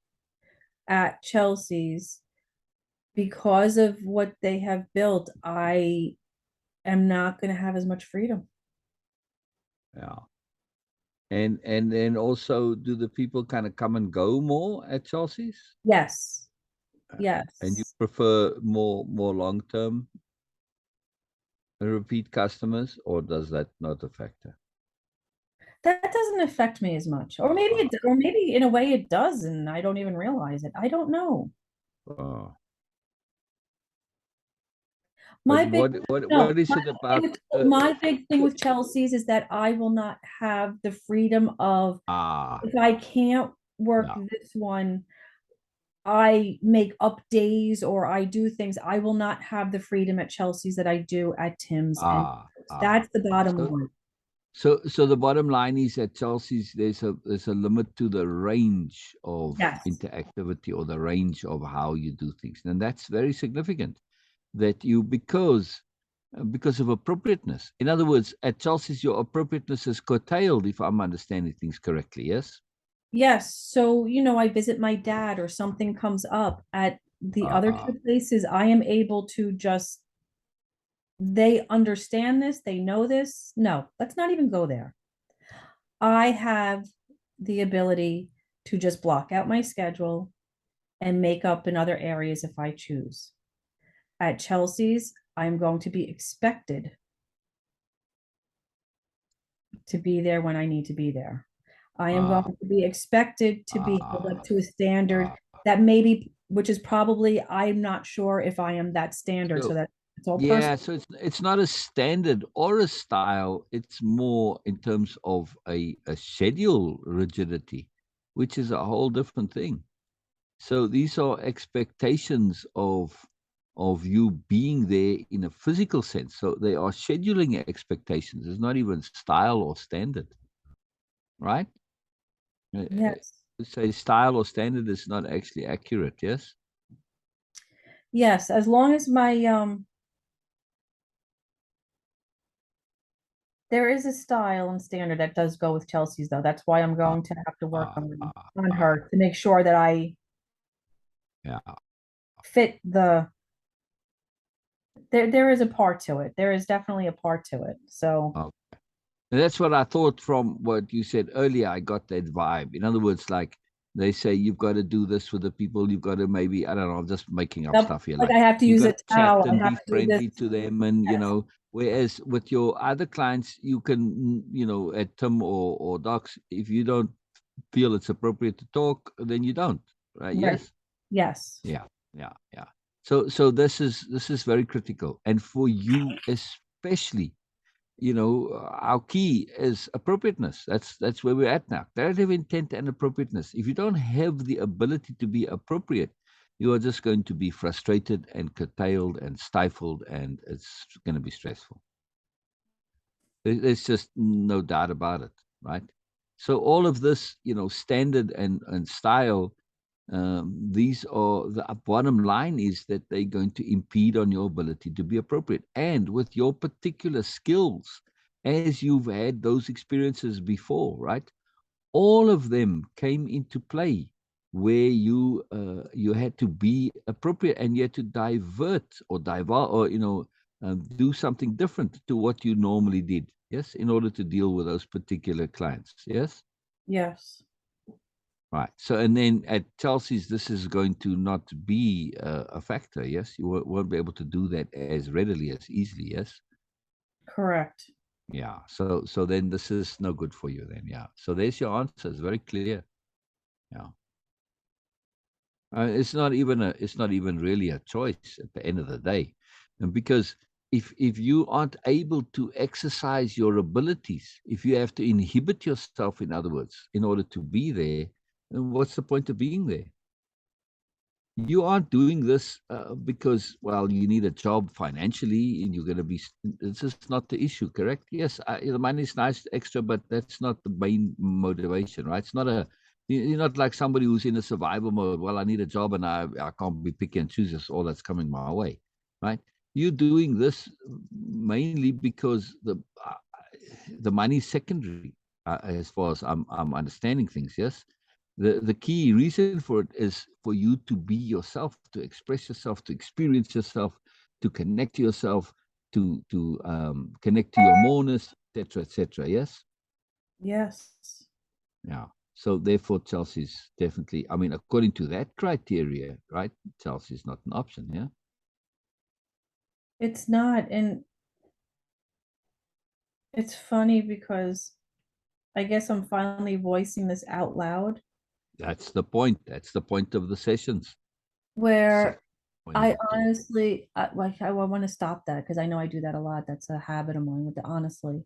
at Chelsea's, because of what they have built, I am not going to have as much freedom. Yeah. And then also, do the people kind of come and go more at Chelsea's? Yes. And you Yes. prefer more long-term repeat customers, or does that not a factor? That doesn't affect me as much. Or maybe in a way it does, and I don't even realize it. I don't know. Uh, but My big no, what is it about? my big thing with Chelsea's is that I will not have the freedom of, Ah, if I can't work yeah, this one, I make up days or I do things. I will not have the freedom at Chelsea's that I do at Tim's, and ah, that's ah. the bottom So, line. so the bottom line is at Chelsea's, there's a limit to the range of Yes. interactivity or the range of how you do things, and that's very significant. That you because of appropriateness. In other words, at Chelsea's, your appropriateness is curtailed, if I'm understanding things correctly. Yes. Yes. So, I visit my dad or something comes up at the other Ah, two places, I am able to just, they understand this, they know this. No, let's not even go there. I have the ability to just block out my schedule and make up in other areas if I choose. At Chelsea's, I'm going to be expected to be there when I need to be there. I am ah, going to be expected to be held up ah, to a standard ah. that maybe, which is probably, I'm not sure if I am that standard, so So that it's all personal. yeah, so it's not a standard or a style. It's more in terms of a schedule rigidity, which is a whole different thing. So these are expectations of you being there in a physical sense. So they are scheduling expectations. It's not even style or standard, right? Yes. Say style or standard is not actually accurate. Yes. Yes, as long as my there is a style and standard that does go with Chelsea's though. That's why I'm Ah, going to have to work ah, ah, on ah, her to make sure that I yeah. fit the, there is a part to it. There is definitely a part to it. So Okay. And that's what I thought from what you said earlier. I got that vibe. In other words, like they say, you've got to do this for the people. You've got to maybe, I don't know, I'm just making up yep, stuff here. like Like I have to you use got a to chat towel, I and have be to do this. friendly to them. And, Yes. whereas with your other clients, you can, at Tim or Docs, if you don't feel it's appropriate to talk, then you don't. Right? Right. Yes. Yes. Yeah. Yeah. Yeah. So this is very critical. And for you especially, our key is appropriateness. That's where we're at now. Narrative intent and appropriateness. If you don't have the ability to be appropriate, you are just going to be frustrated and curtailed and stifled, and it's going to be stressful. There's just no doubt about it, right? So all of this, standard and style, these are the bottom line is that they're going to impede on your ability to be appropriate. And with your particular skills, as you've had those experiences before, right? All of them came into play where you had to be appropriate and you had to divert or divert or do something different to what you normally did. Yes, in order to deal with those particular clients. Yes. Yes. Right. So, and then at Chelsea's, this is going to not be a factor. Yes, you won't be able to do that as readily as easily. Yes. Correct. Yeah. So then this is no good for you. Then, yeah. So there's your answer. It's very clear. Yeah. It's not even really a choice at the end of the day, and because if you aren't able to exercise your abilities, if you have to inhibit yourself, in other words, in order to be there, then what's the point of being there? You aren't doing this because, well, you need a job financially and you're going to be, this is not the issue, correct? Yes, the money is nice extra, but that's not the main motivation, right? It's not you're not like somebody who's in a survival mode. Well, I need a job and I can't be picky and choose all that's coming my way, right? You're doing this mainly because the money is secondary, as far as I'm understanding things, yes? The key reason for it is for you to be yourself, to express yourself, to experience yourself, to connect to yourself, to connect to your moreness, etc., etc. Yes. Yes. Yeah. So therefore, Chelsea's definitely. I mean, according to that criteria, right? Chelsea's not an option. Yeah. It's not, and it's funny because I guess I'm finally voicing this out loud, That's the point. That's the point of the sessions. where Point I of talk. honestly, I want to stop that because I know I do that a lot. That's a habit of mine with the honestly.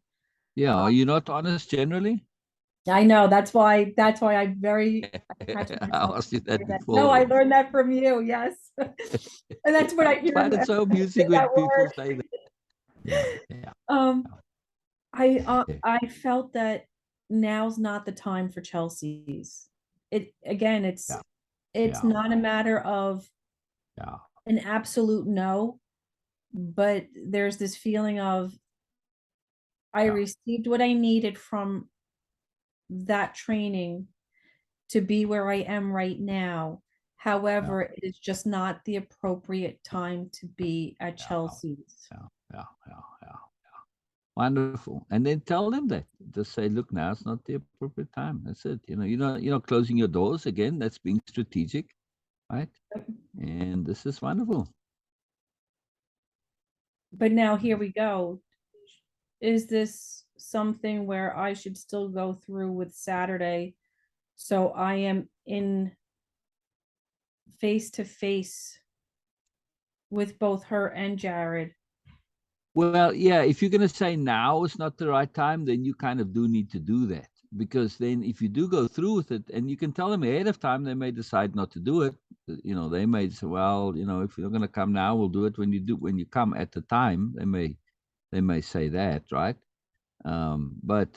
Yeah. Uh, Are you not honest generally? I know that's why I catch I myself asked you say that that. No, I before. learned that from you. Yes. And that's what I I hear find it every so time I say amusing when that people word. say that. Yeah, yeah, Um, yeah, I felt that now's not the time for Chelsea's. It again, yeah, it's yeah, not a matter of yeah, an absolute no, but there's this feeling of I yeah, received what I needed from that training to be where I am right now. yeah, However, it is just not the appropriate time to be at yeah, Chelsea's. yeah. Wonderful. And then tell them that. Just say, look, now it's not the appropriate time. That's it. You're not closing your doors again. That's being strategic, right? And this is wonderful. But now here we go. Is this something where I should still go through with Saturday? So I am in face to face with both her and Jared. Well, yeah, if you're going to say now is not the right time, then you kind of do need to do that. Because then if you do go through with it, and you can tell them ahead of time, they may decide not to do it. They may say, well, if you're going to come now, we'll do it when you come at the time. They may say that, right? But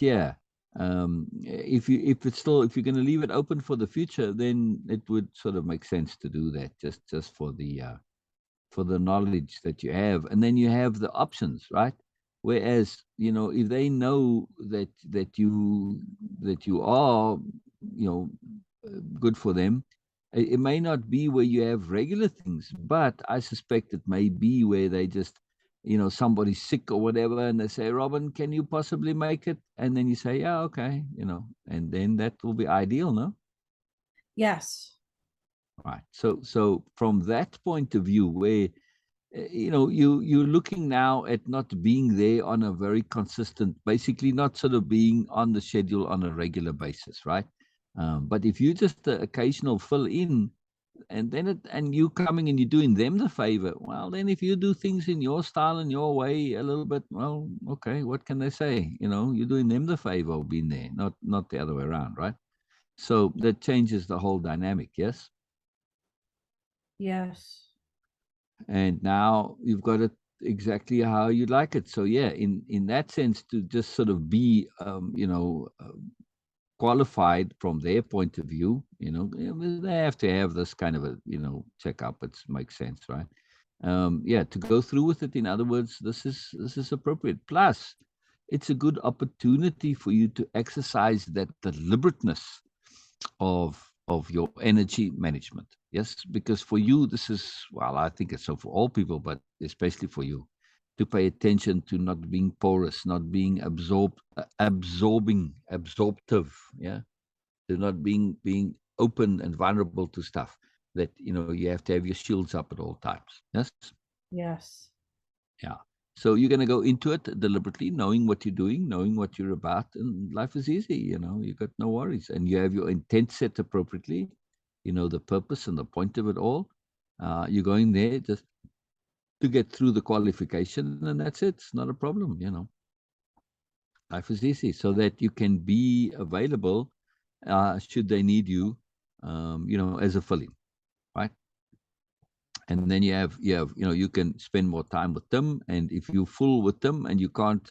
yeah, if you're going to leave it open for the future, then it would sort of make sense to do that just for the knowledge that you have, and then you have the options, right? Whereas if they know that you are good for them, it may not be where you have regular things, but I suspect it may be where they just somebody's sick or whatever, and they say, Robin, can you possibly make it? And then you say, yeah, okay, and then that will be ideal, no? Yes. Right. So from that point of view, where you're looking now at not being there on a very consistent, basically not sort of being on the schedule on a regular basis, right? But if you just occasional fill in, and you coming and you're doing them the favor, well, then if you do things in your style and your way a little bit, well, okay, what can they say? You're doing them the favor of being there, not the other way around, right? So that changes the whole dynamic, yes. Yes. And now you've got it exactly how you like it. So yeah, in that sense, to just sort of be qualified from their point of view, they have to have this kind of a checkup. It makes sense, right? Yeah, to go through with it. In other words, this is appropriate. Plus, it's a good opportunity for you to exercise that deliberateness of your energy management. Yes, because for you, this is, well, I think it's so for all people, but especially for you, to pay attention to not being porous, not being absorptive. Yeah, to not being open and vulnerable to stuff. That you have to have your shields up at all times. Yes. Yes. Yeah. So you're going to go into it deliberately, knowing what you're doing, knowing what you're about, and life is easy. You got no worries, and you have your intent set appropriately. You know the purpose and the point of it all. You're going there just to get through the qualification, and that's it. It's not a problem, you know. Life is easy, so that you can be available should they need you, you know, as a fill-in, right? And then you have, you know, you can spend more time with them. And if you're full with them and you can't,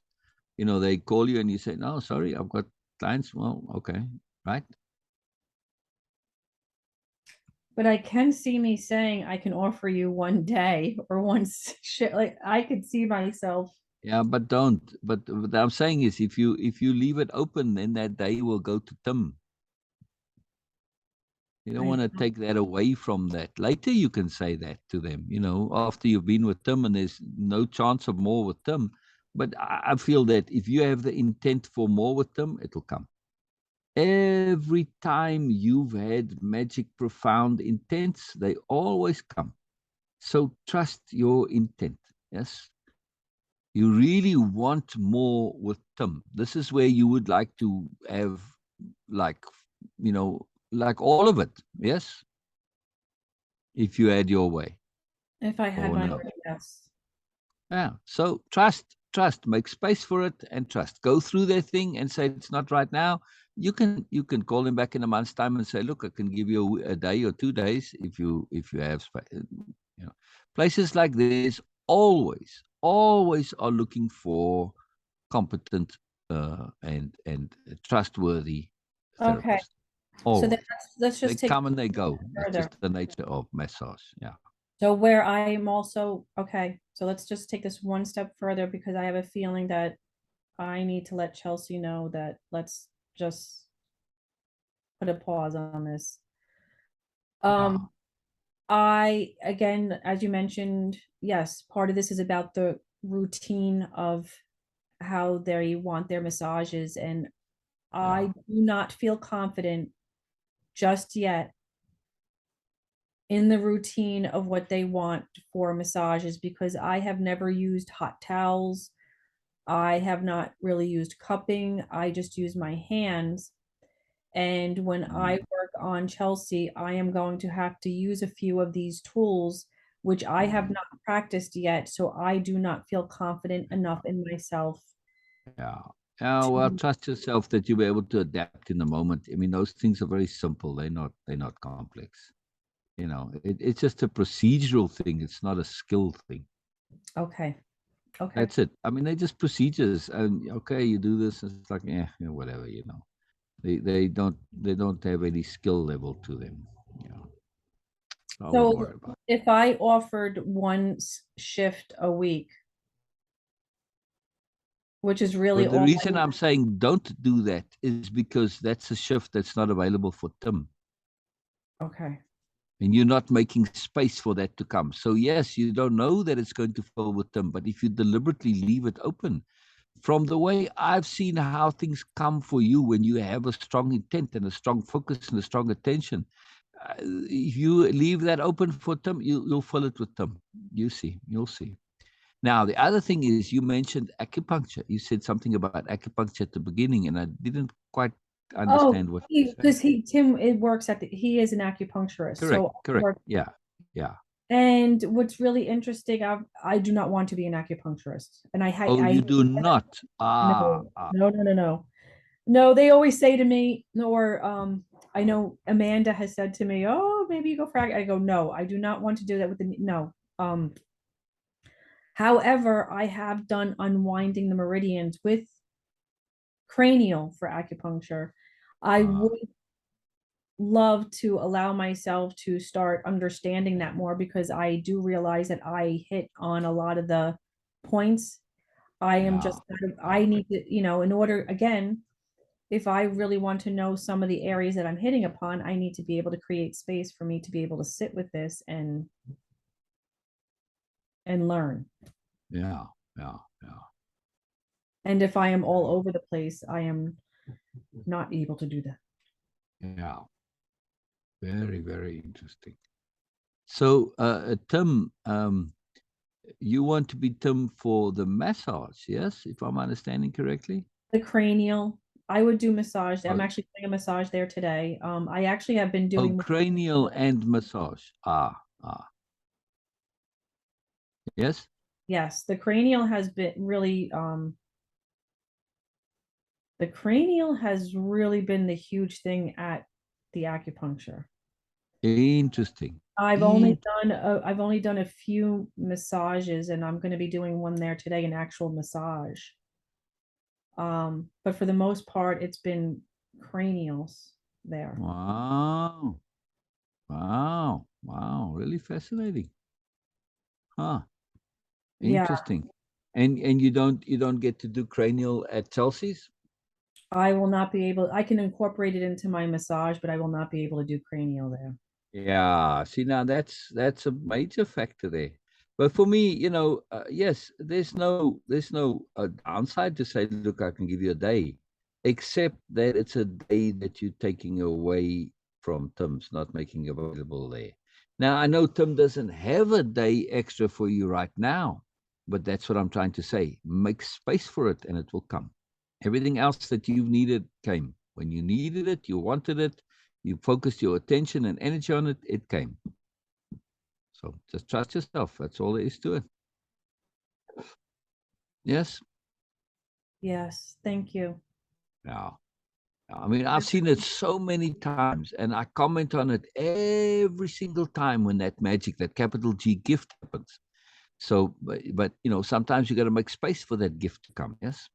you know, they call you and you say, no, sorry, I've got clients. Well, okay, right? But I can see me saying I can offer you one day or one shit. Like I could see myself. Yeah, but don't. But what I'm saying is, if you leave it open, then that day will go to Tim. You don't want to take that away from that. Later, you can say that to them, you know, after you've been with them and there's no chance of more with them. But I feel that if you have the intent for more with them, it'll come. Every time you've had magic, profound intents, they always come. So trust your intent. Yes. You really want more with Tim. This is where you would like to have, like, you know, like all of it. Yes. If you had your way. If I had my no. way, yes. Yeah. So trust, make space for it and trust. Go through their thing and say it's not right now. You can call them back in a month's time and say, look, I can give you a day or 2 days if you have space. You know, places like this always are looking for competent and trustworthy therapists. Okay. Always. So then let's just they take come and they go. further. That's just the nature of massage. Yeah. So where I am also, okay, so let's just take this one step further because I have a feeling that I need to let Chelsea know that let's just put a pause on this. I, again, as you mentioned, yes, part of this is about the routine of how they want their massages, and I do not feel confident just yet in the routine of what they want for massages because I have never used hot towels. I have not really used cupping. I just use my hands. And when I work on Chelsea, I am going to have to use a few of these tools, which I have not practiced yet. So I do not feel confident enough in myself. Yeah. Well, trust yourself that you'll be able to adapt in the moment. I mean, those things are very simple. They're not complex. You know, it's just a procedural thing. It's not a skill thing. Okay. Okay. That's it. I mean, they're just procedures. And okay, you do this. It's like, whatever, you know. They don't have any skill level to them. You know. I wouldn't worry about it. If I offered one shift a week, which is really But the reason I'm saying don't do that is because that's a shift that's not available for Tim. Okay. And you're not making space for that to come. So yes, you don't know that it's going to fill with Tim, but if you deliberately leave it open, from the way I've seen how things come for you when you have a strong intent and a strong focus and a strong attention, if you leave that open for Tim, you'll fill it with Tim. You'll see. Now, the other thing is you mentioned acupuncture. You said something about acupuncture at the beginning, and I didn't quite understand what because Tim, it works at he is an acupuncturist. Correct. Yeah. And what's really interesting, I do not want to be an acupuncturist, and you do not. No, they always say to me, or I know Amanda has said to me, oh, maybe you go for I go, no, I do not want to do that with no. However, I have done unwinding the meridians with cranial for acupuncture. I would love to allow myself to start understanding that more because I do realize that I hit on a lot of the points. I am just, I need to, in order, again, if I really want to know some of the areas that I'm hitting upon, I need to be able to create space for me to be able to sit with this and learn. Yeah. And if I am all over the place, I am not able to do that. Yeah. Very, very interesting. So, Tim, you want to be Tim for the massage, yes? If I'm understanding correctly? The cranial. I would do massage. I'm actually doing a massage there today. I actually have been doing cranial and massage. Yes. Yes, the cranial has been really the cranial has really been the huge thing at the acupuncture. Interesting. I've In- only done a few massages, and I'm going to be doing one there today, an actual massage. But for the most part, it's been cranials there. Wow. Wow. Wow. Really fascinating. Huh. Yeah, Interesting. And you don't get to do cranial at Chelsea's? I will not be able, I can incorporate it into my massage, but I will not be able to do cranial there. Yeah, see now that's a major factor there. But for me, yes, there's no downside to say, look, I can give you a day, except that it's a day that you're taking away from Tim's, not making available there. Now I know Tim doesn't have a day extra for you right now, but that's what I'm trying to say. Make space for it, and it will come. Everything else that you've needed came when you needed it, you wanted it, you focused your attention and energy on it, it came. So just trust yourself. That's all there is to it. Yes. Yes, thank you. Yeah. I mean, I've seen it so many times, and I comment on it every single time when that magic, that capital G gift happens. So, but sometimes you got to make space for that gift to come. Yes.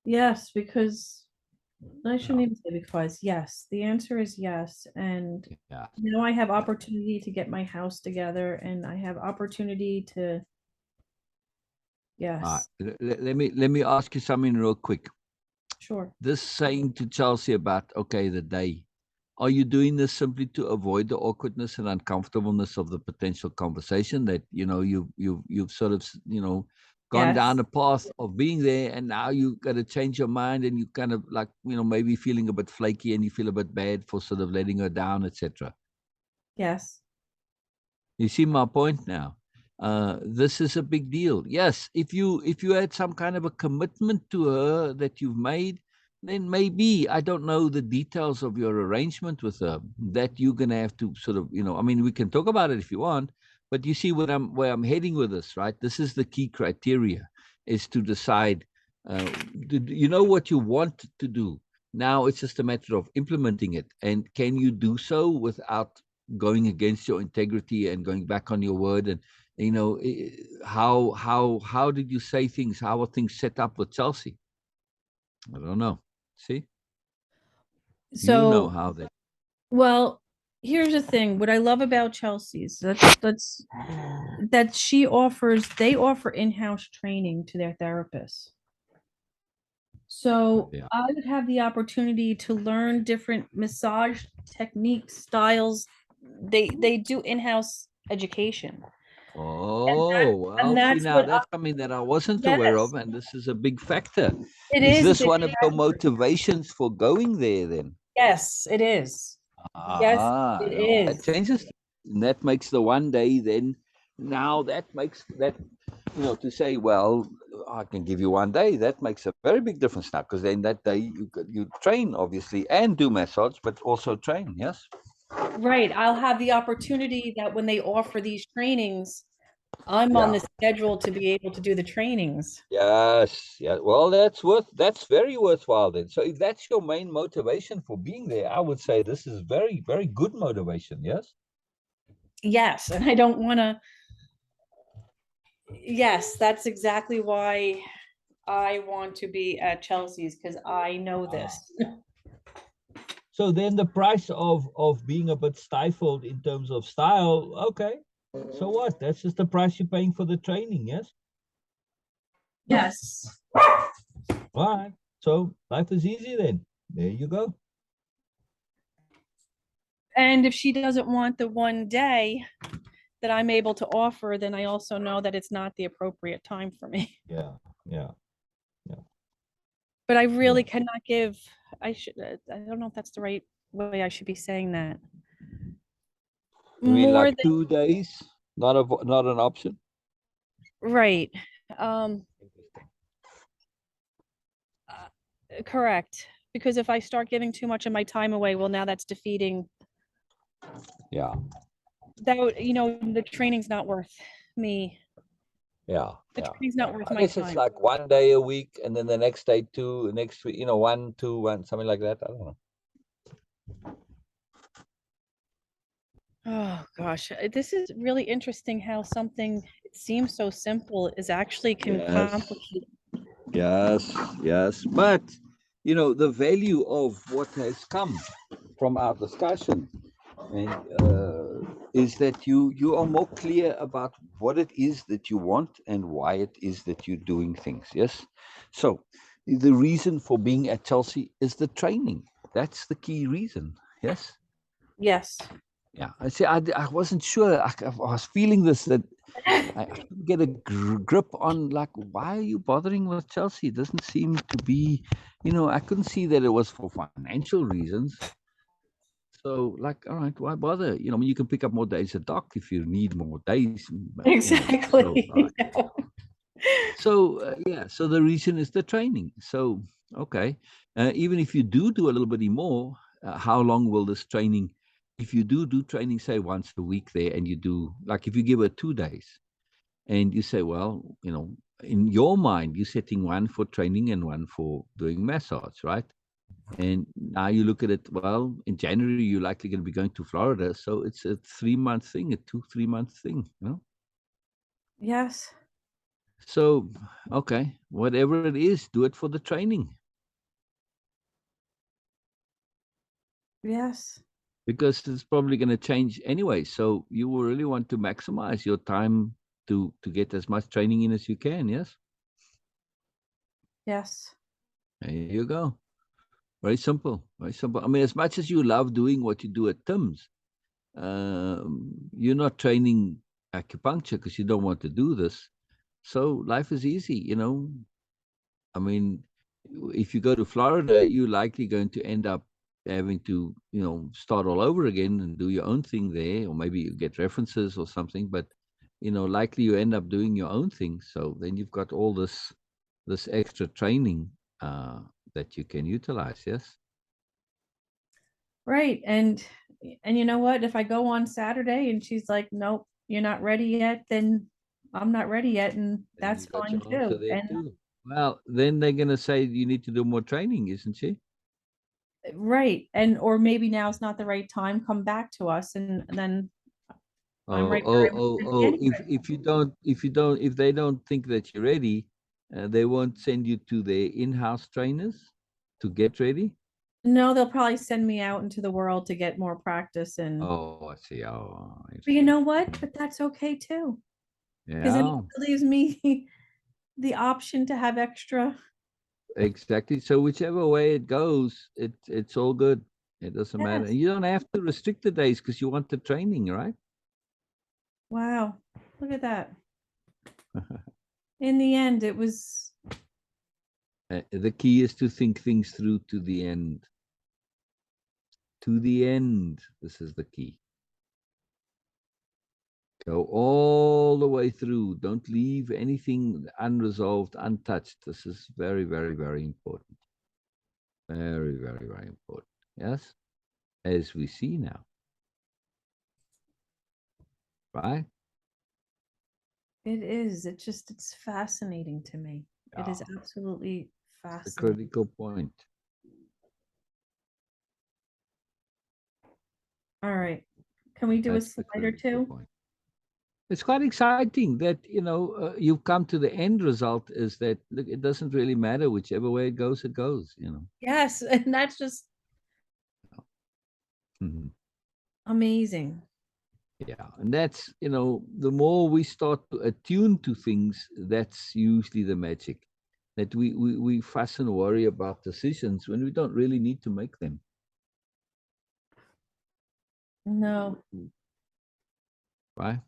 Yes, because I Yeah. shouldn't even say because, yes, the answer is yes. And Yeah. now I have opportunity to get my house together, and I have opportunity to, yes, Let me ask you something real quick. sure. This saying to Chelsea about, okay, the day, are you doing this simply to avoid the awkwardness and uncomfortableness of the potential conversation that you've sort of gone down Yes, the path of being there, and now you got to change your mind, and you kind of like maybe feeling a bit flaky, and you feel a bit bad for sort of letting her down, etc. yes, You see my point now. This is a big deal. Yes, if you had some kind of a commitment to her that you've made, then maybe I don't know the details of your arrangement with her that you're gonna have to sort of I mean we can talk about it if you want, but you see where I'm heading with this, right? This is the key criteria is to decide. You know what you want to do. Now it's just a matter of implementing it, and can you do so without going against your integrity and going back on your word? And how did you say things? How are things set up with Chelsea? I don't know. See, so, how they. well, here's the thing. What I love about Chelsea's, that's that they offer in-house training to their therapists. So Yeah. I would have the opportunity to learn different massage techniques, styles. They do in-house education. And Oh, and well, see that's now what that's something that I wasn't aware of, yes, and this is a big factor. it Is is a this big one of your motivations for going there then? yes, it is. Yes, Ah, it no, that is. changes. And that makes the one day then. Now that makes that, to say, well, I can give you one day. That makes a very big difference now, because then that day you train obviously and do massage, but also train. Yes. Right. I'll have the opportunity that when they offer these trainings, I'm on Yeah. the schedule to be able to do the trainings. Yes. Yeah. Well, that's very worthwhile then. So if that's your main motivation for being there, I would say this is very, very good motivation. Yes. Yes, and I don't want to. Yes, that's exactly why I want to be at Chelsea's because I know Ah. this. So then the price of being a bit stifled in terms of style, okay. So what? That's just the price you're paying for the training, yes? Yes. All right. So life is easy then. There you go. And if she doesn't want the one day that I'm able to offer, then I also know that it's not the appropriate time for me. Yeah, yeah, But I yeah. really cannot give, I don't know if that's the right way I should be saying that. You mean More like than, 2 days? Not an option? right. Um, correct. Because if I start giving too much of my time away, well, now that's defeating. Yeah. the training's not worth me. Yeah, The yeah, training's not worth my unless it's time. like 1 day a week, and then the next day two, next week, 1, 2, 1, something like that. I don't know. Oh gosh, this is really interesting how something it seems so simple is actually can Yes. complicate. Yes. But the value of what has come from our discussion, and is that you are more clear about what it is that you want and why it is that you're doing things. Yes. So the reason for being at Chelsea is the training. That's the key reason. Yes. Yes. Yeah. I see. I wasn't sure. I was feeling this, that I couldn't get a grip on, like, why are you bothering with Chelsea? It doesn't seem to be, I couldn't see that it was for financial reasons. So, like, all right, why bother? You can pick up more days at dock if you need more days. But, Exactly. So the reason is the training. So, okay, even if you do a little bit more, how long will this training? If you do training, say once a week there, and you do, like, if you give it 2 days, and you say, well, in your mind, you're setting one for training and one for doing massage, right? And now you look at it, well, in January, you're likely going to be going to Florida. So it's a 3-month thing, a 2-3 month thing, Yes. So, okay, whatever it is, do it for the training. Yes. Because it's probably going to change anyway. So you will really want to maximize your time to get as much training in as you can, yes? Yes. There you go. Very simple. Very simple. I mean, as much as you love doing what you do at Tim's, you're not training acupuncture because you don't want to do this. So life is easy, I mean, if you go to Florida, you're likely going to end up having to, start all over again and do your own thing there, or maybe you get references or something. But, likely you end up doing your own thing. So then you've got all this extra training that you can utilize. Yes. Right. And you know what? If I go on Saturday and she's like, nope, you're not ready yet, then I'm not ready yet. And Then that's you got fine your answer too. there And too. Well, then they're going to say you need to do more training, isn't she? right. And or maybe now's not the right time, come back to us and then I'm Oh, right oh, where I oh, want to be oh! anyway. If they don't think that you're ready, they won't send you to their in-house trainers to get ready. No, they'll probably send me out into the world to get more practice and Oh, I see. Oh, I but you see. know what? But that's okay too. Because then Yeah, it leaves me the option to have extra. exactly. So whichever way it goes, it's all good. It doesn't matter. Yes. You don't have to restrict the days because you want the training, right? Wow. Look at that. In the end, it was The key is to think things through to the end. To the end. This is the key. Go all the way through. Don't leave anything unresolved, untouched. This is very, very, very important. Very, very, very important. Yes? As we see now. Right? it is. It's fascinating to me. It Yeah. is absolutely The fascinating. critical point. All right. Can we do a That's the slide or critical two? point. It's quite exciting that, you've come to the end result is that, look, it doesn't really matter. Whichever way it goes. Yes, and that's just Mhm. amazing. Yeah, and that's, the more we start to attune to things, that's usually the magic. That we fuss and worry about decisions when we don't really need to make them. No, Right?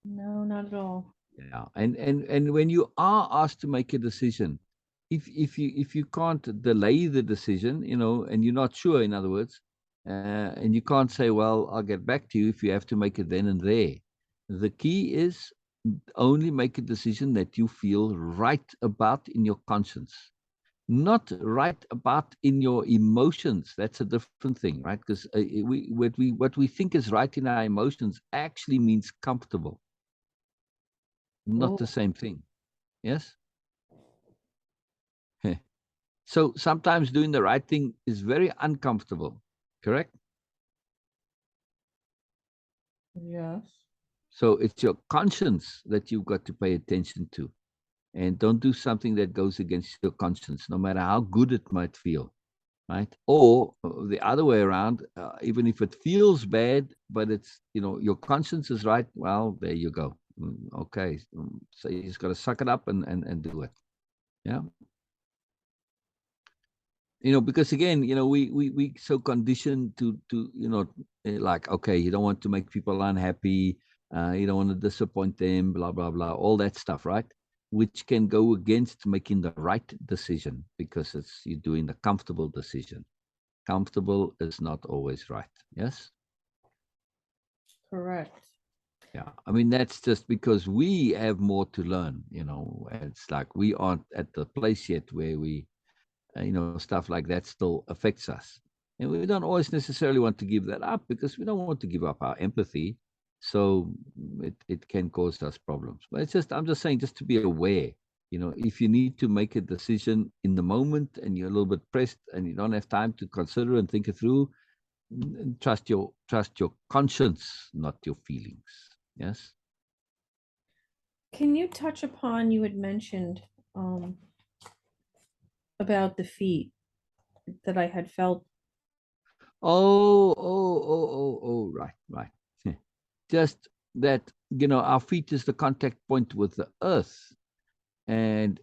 no, not at all. Yeah. And when you are asked to make a decision, if you can't delay the decision, and you're not sure, in other words, and you can't say, well, I'll get back to you, if you have to make it then and there. The key is only make a decision that you feel right about in your conscience. not right about in your emotions. That's a different thing, right? Because what we think is right in our emotions actually means comfortable. Not the Oh, same thing. Yes. So sometimes doing the right thing is very uncomfortable. Correct. yes. So it's your conscience that you've got to pay attention to, and don't do something that goes against your conscience, no matter how good it might feel. Right? Or the other way around, even if it feels bad, but it's, your conscience is right. Well, there you go. Okay. So you just got to suck it up and do it. Yeah. Because again, we so conditioned to, like, okay, you don't want to make people unhappy. You don't want to disappoint them, blah, blah, blah, all that stuff, right? Which can go against making the right decision, because you're doing the comfortable decision. Comfortable is not always right. Yes. Correct. Yeah. I mean, that's just because we have more to learn. It's like we aren't at the place yet where we, stuff like that still affects us. And we don't always necessarily want to give that up, because we don't want to give up our empathy. So it can cause us problems. But I'm just saying, just to be aware, if you need to make a decision in the moment and you're a little bit pressed and you don't have time to consider and think it through, trust your conscience, not your feelings. Yes. Can you touch upon, you had mentioned about the feet that I had felt. Oh, right, right. Just that, our feet is the contact point with the earth, and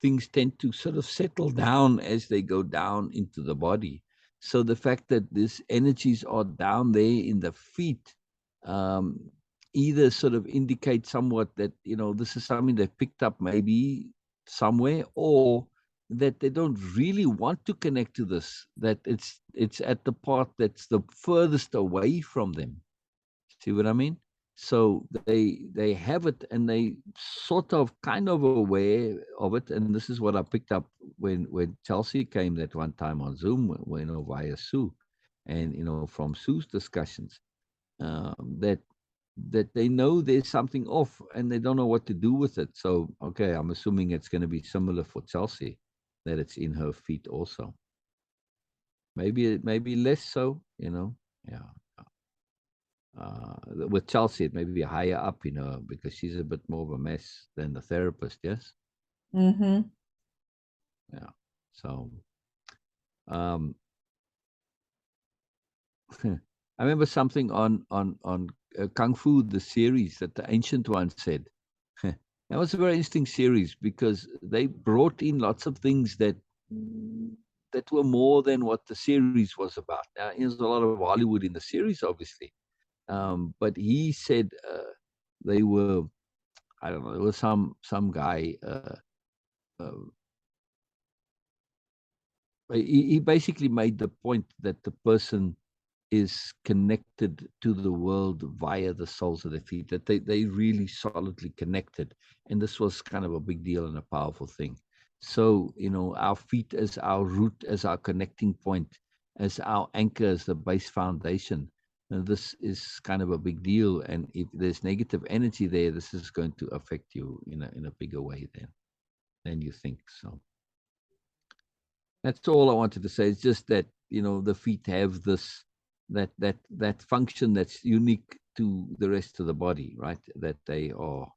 things tend to sort of settle down as they go down into the body. So the fact that these energies are down there in the feet, um, either sort of indicate somewhat that, this is something they picked up maybe somewhere, or that they don't really want to connect to this, that it's at the part that's the furthest away from them. See what I mean? So they have it, and they sort of kind of aware of it. And this is what I picked up when Chelsea came that one time on Zoom, via Sue, and from Sue's discussions, that they know there's something off, and they don't know what to do with it. So okay, I'm assuming it's going to be similar for Chelsea, that it's in her feet also. Maybe less so, yeah. With Chelsea, it may be higher up, because she's a bit more of a mess than the therapist. Yes. Mm-hmm. Yeah. So, um, I remember something on Kung Fu, the series that the Ancient One said. That was a very interesting series, because they brought in lots of things that were more than what the series was about. Now, there's a lot of Hollywood in the series, obviously, but he said they were, I don't know, there was some guy. Uh, he basically made the point that the person is connected to the world via the soles of their feet, that they really solidly connected. And this was kind of a big deal and a powerful thing. So, our feet as our root, as our connecting point, as our anchor, as the base foundation. This is kind of a big deal. And if there's negative energy there, this is going to affect you in a bigger way than you think. So that's all I wanted to say. It's just that, the feet have this, that function that's unique to the rest of the body, right? That they are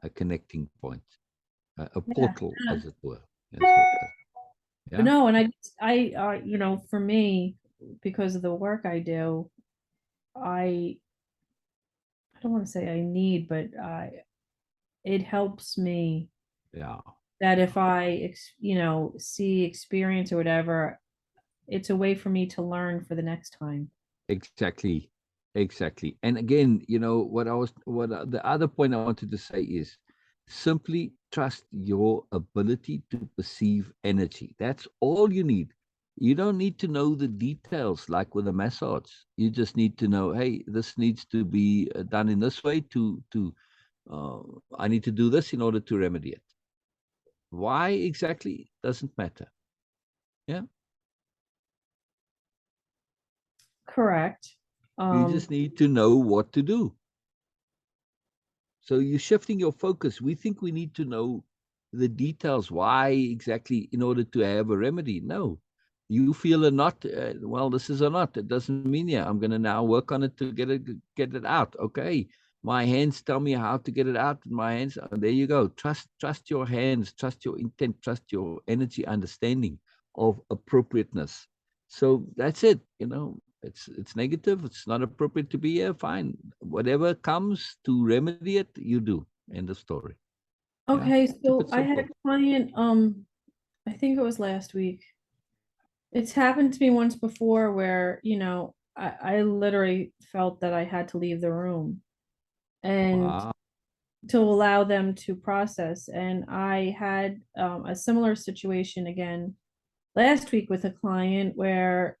a connecting point, a Yeah. portal, as it were. But Yeah. no, and for me, because of the work I do, I I don't want to say I need, but it helps me Yeah. that if see experience or whatever, it's a way for me to learn for the next time. Exactly. Exactly. And again, the other point I wanted to say is simply trust your ability to perceive energy. That's all you need. You don't need to know the details like with a massage. You just need to know, hey, this needs to be done in this way I need to do this in order to remedy it. Why exactly doesn't matter. Yeah. Correct. You just need to know what to do. So you're shifting your focus. We think we need to know the details, why exactly, in order to have a remedy. No, you feel a knot. Well, this is a knot. It doesn't mean, yeah, I'm going to now work on it to get it out. Okay. My hands tell me how to get it out. My hands, there you go. Trust your hands, trust your intent, trust your energy understanding of appropriateness. So that's it. It's negative. It's not appropriate to be here. Fine. Whatever comes to remedy it, you do. End of story. Yeah. Okay, Keep so it I had a simple. client, I think it was last week. It's happened to me once before where, I literally felt that I had to leave the room and Wow. to allow them to process. And I had a similar situation again last week with a client where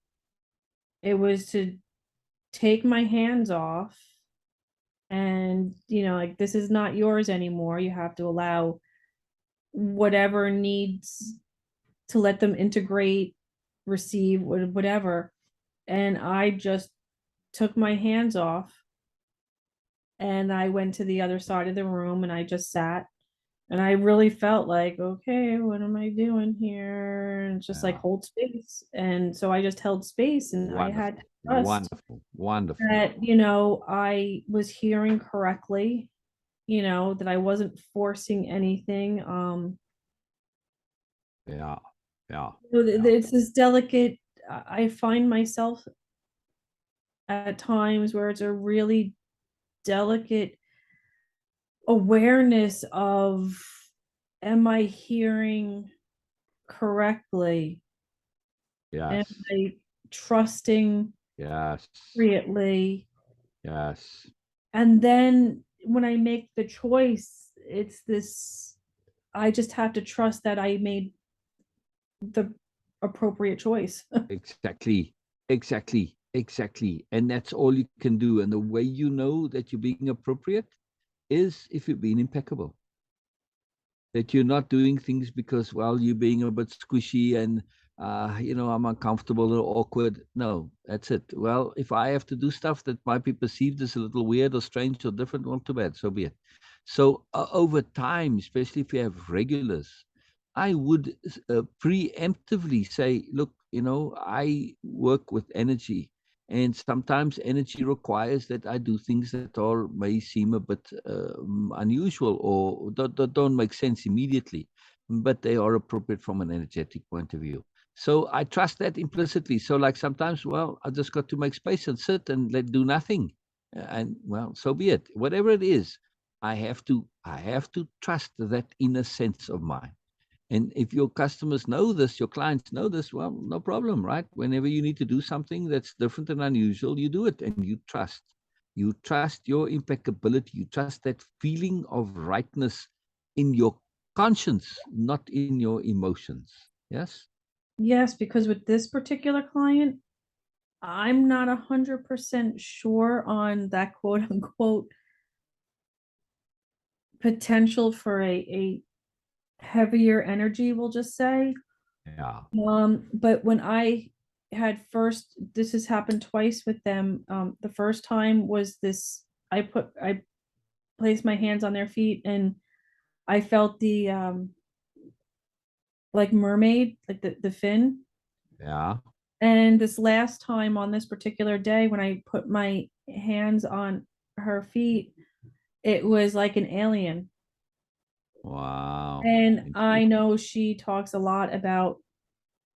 it was to take my hands off and, like, this is not yours anymore. You have to allow whatever needs to let them integrate, receive, whatever. And I just took my hands off and I went to the other side of the room and I just sat and I really felt like, okay, what am I doing here? And it's just like Yeah. hold space. And so I just held space and I had to Wonderful. trust Wonderful. Wonderful. that, I was hearing correctly, that I wasn't forcing anything. Yeah. Yeah. Yeah. It's this delicate, I find myself at times where it's a really delicate awareness of, am I hearing correctly? Am Yes. I trusting Yes. appropriately? Yes. And then when I make the choice, it's this, I just have to trust that I made the appropriate choice. Exactly. Exactly. Exactly. And that's all you can do. And the way you know that you're being appropriate is if you're being impeccable. That you're not doing things because, well, you're being a bit squishy and, I'm uncomfortable or awkward. No, that's it. Well, if I have to do stuff that might be perceived as a little weird or strange or different, well, too bad, so be it. So over time, especially if you have regulars, I would preemptively say, look, I work with energy. And sometimes energy requires that I do things that all may seem a bit unusual or don't make sense immediately, but they are appropriate from an energetic point of view. So I trust that implicitly. So like sometimes, well, I just got to make space and sit and let do nothing. And well, so be it. Whatever it is, I have to trust that inner sense of mine. And if your customers know this, your clients know this, well, no problem, right? Whenever you need to do something that's different and unusual, you do it and you trust. You trust your impeccability. You trust that feeling of rightness in your conscience, not in your emotions. Yes? Yes, because with this particular client, I'm not 100% sure on that quote unquote potential for a heavier energy, we'll just say. Yeah. But when I had first, this has happened twice with them. The first time was this, I placed my hands on their feet and I felt the like mermaid, like the fin. Yeah. And this last time on this particular day, when I put my hands on her feet, it was like an alien. Wow. And I Indeed. know she talks a lot about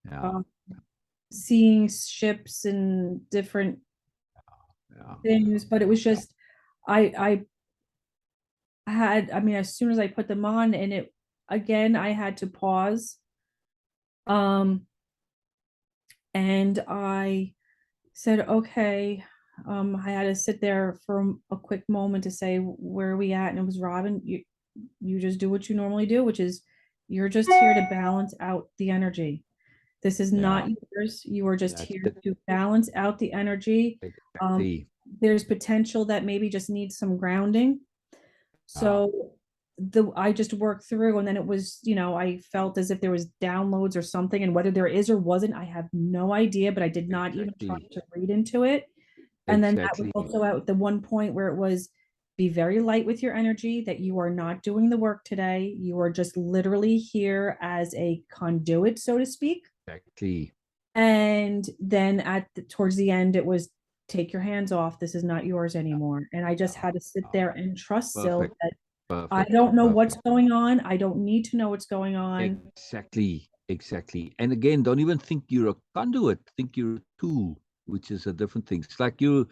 Yeah. um, seeing ships and different Yeah. things, but it was just I had, I mean, as soon as I put them on, and it again, I had to pause. Um, and I said, okay. I had to sit there for a quick moment to say, where are we at? And it was, Robin, you just do what you normally do, which is you're just here to balance out the energy. This is Yeah. not yours. You are just That's here it. to balance out the energy. Um, Exactly. there's potential that maybe just needs some grounding. Yeah. So I just worked through, and then it was, I felt as if there was downloads or something, and whether there is or wasn't, I have no idea, but I did not even try Exactly. to read into it. And then that was Exactly. also at the one point where it was, be very light with your energy, that you are not doing the work today. You are just literally here as a conduit, so to speak. Exactly. And then towards the end, it was, take your hands off. This is not yours anymore. And I just Yeah. had to sit Yeah. there and trust still Perfect. that I Perfect. don't know what's Perfect. going on. I don't need to know what's going on. Exactly. Exactly. And again, don't even think you're a conduit. Think you're a tool, which is a different thing. It's like you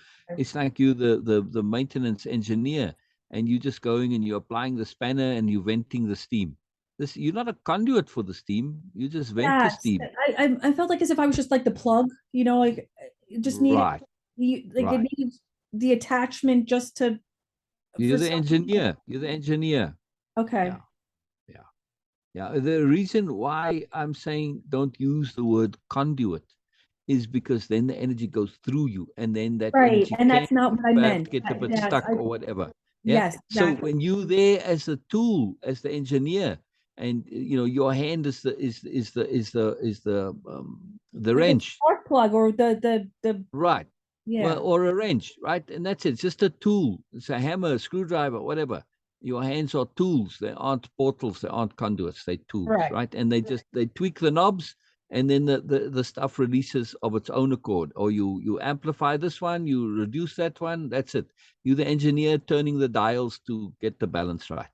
the maintenance engineer, and you just going and you're applying the spanner and you venting the steam. You're not a conduit for the steam. You just vent the Yes, steam. I felt like as if I was just like the plug, like it just needed Right. like it Right. needed the attachment just to You're for the some. engineer. You're the engineer. Okay. Yeah. Yeah. Yeah. The reason why I'm saying don't use the word conduit is because then the energy goes through you, and then that Right, energy and can that's not what I perhaps meant. get a bit Yes, stuck or whatever. Yeah. yes, So exactly. when you there as a tool, as the engineer, and your hand is the Like a wrench, spark plug or the right? Well, yeah. or a wrench, right? And that's it. It's just a tool. It's a hammer, a screwdriver, whatever. Your hands are tools. They aren't portals. They aren't conduits. They're tools, Correct. right? And they tweak the knobs, and then the stuff releases of its own accord. Or you amplify this one, you reduce that one. That's it. You're the engineer turning the dials to get the balance right.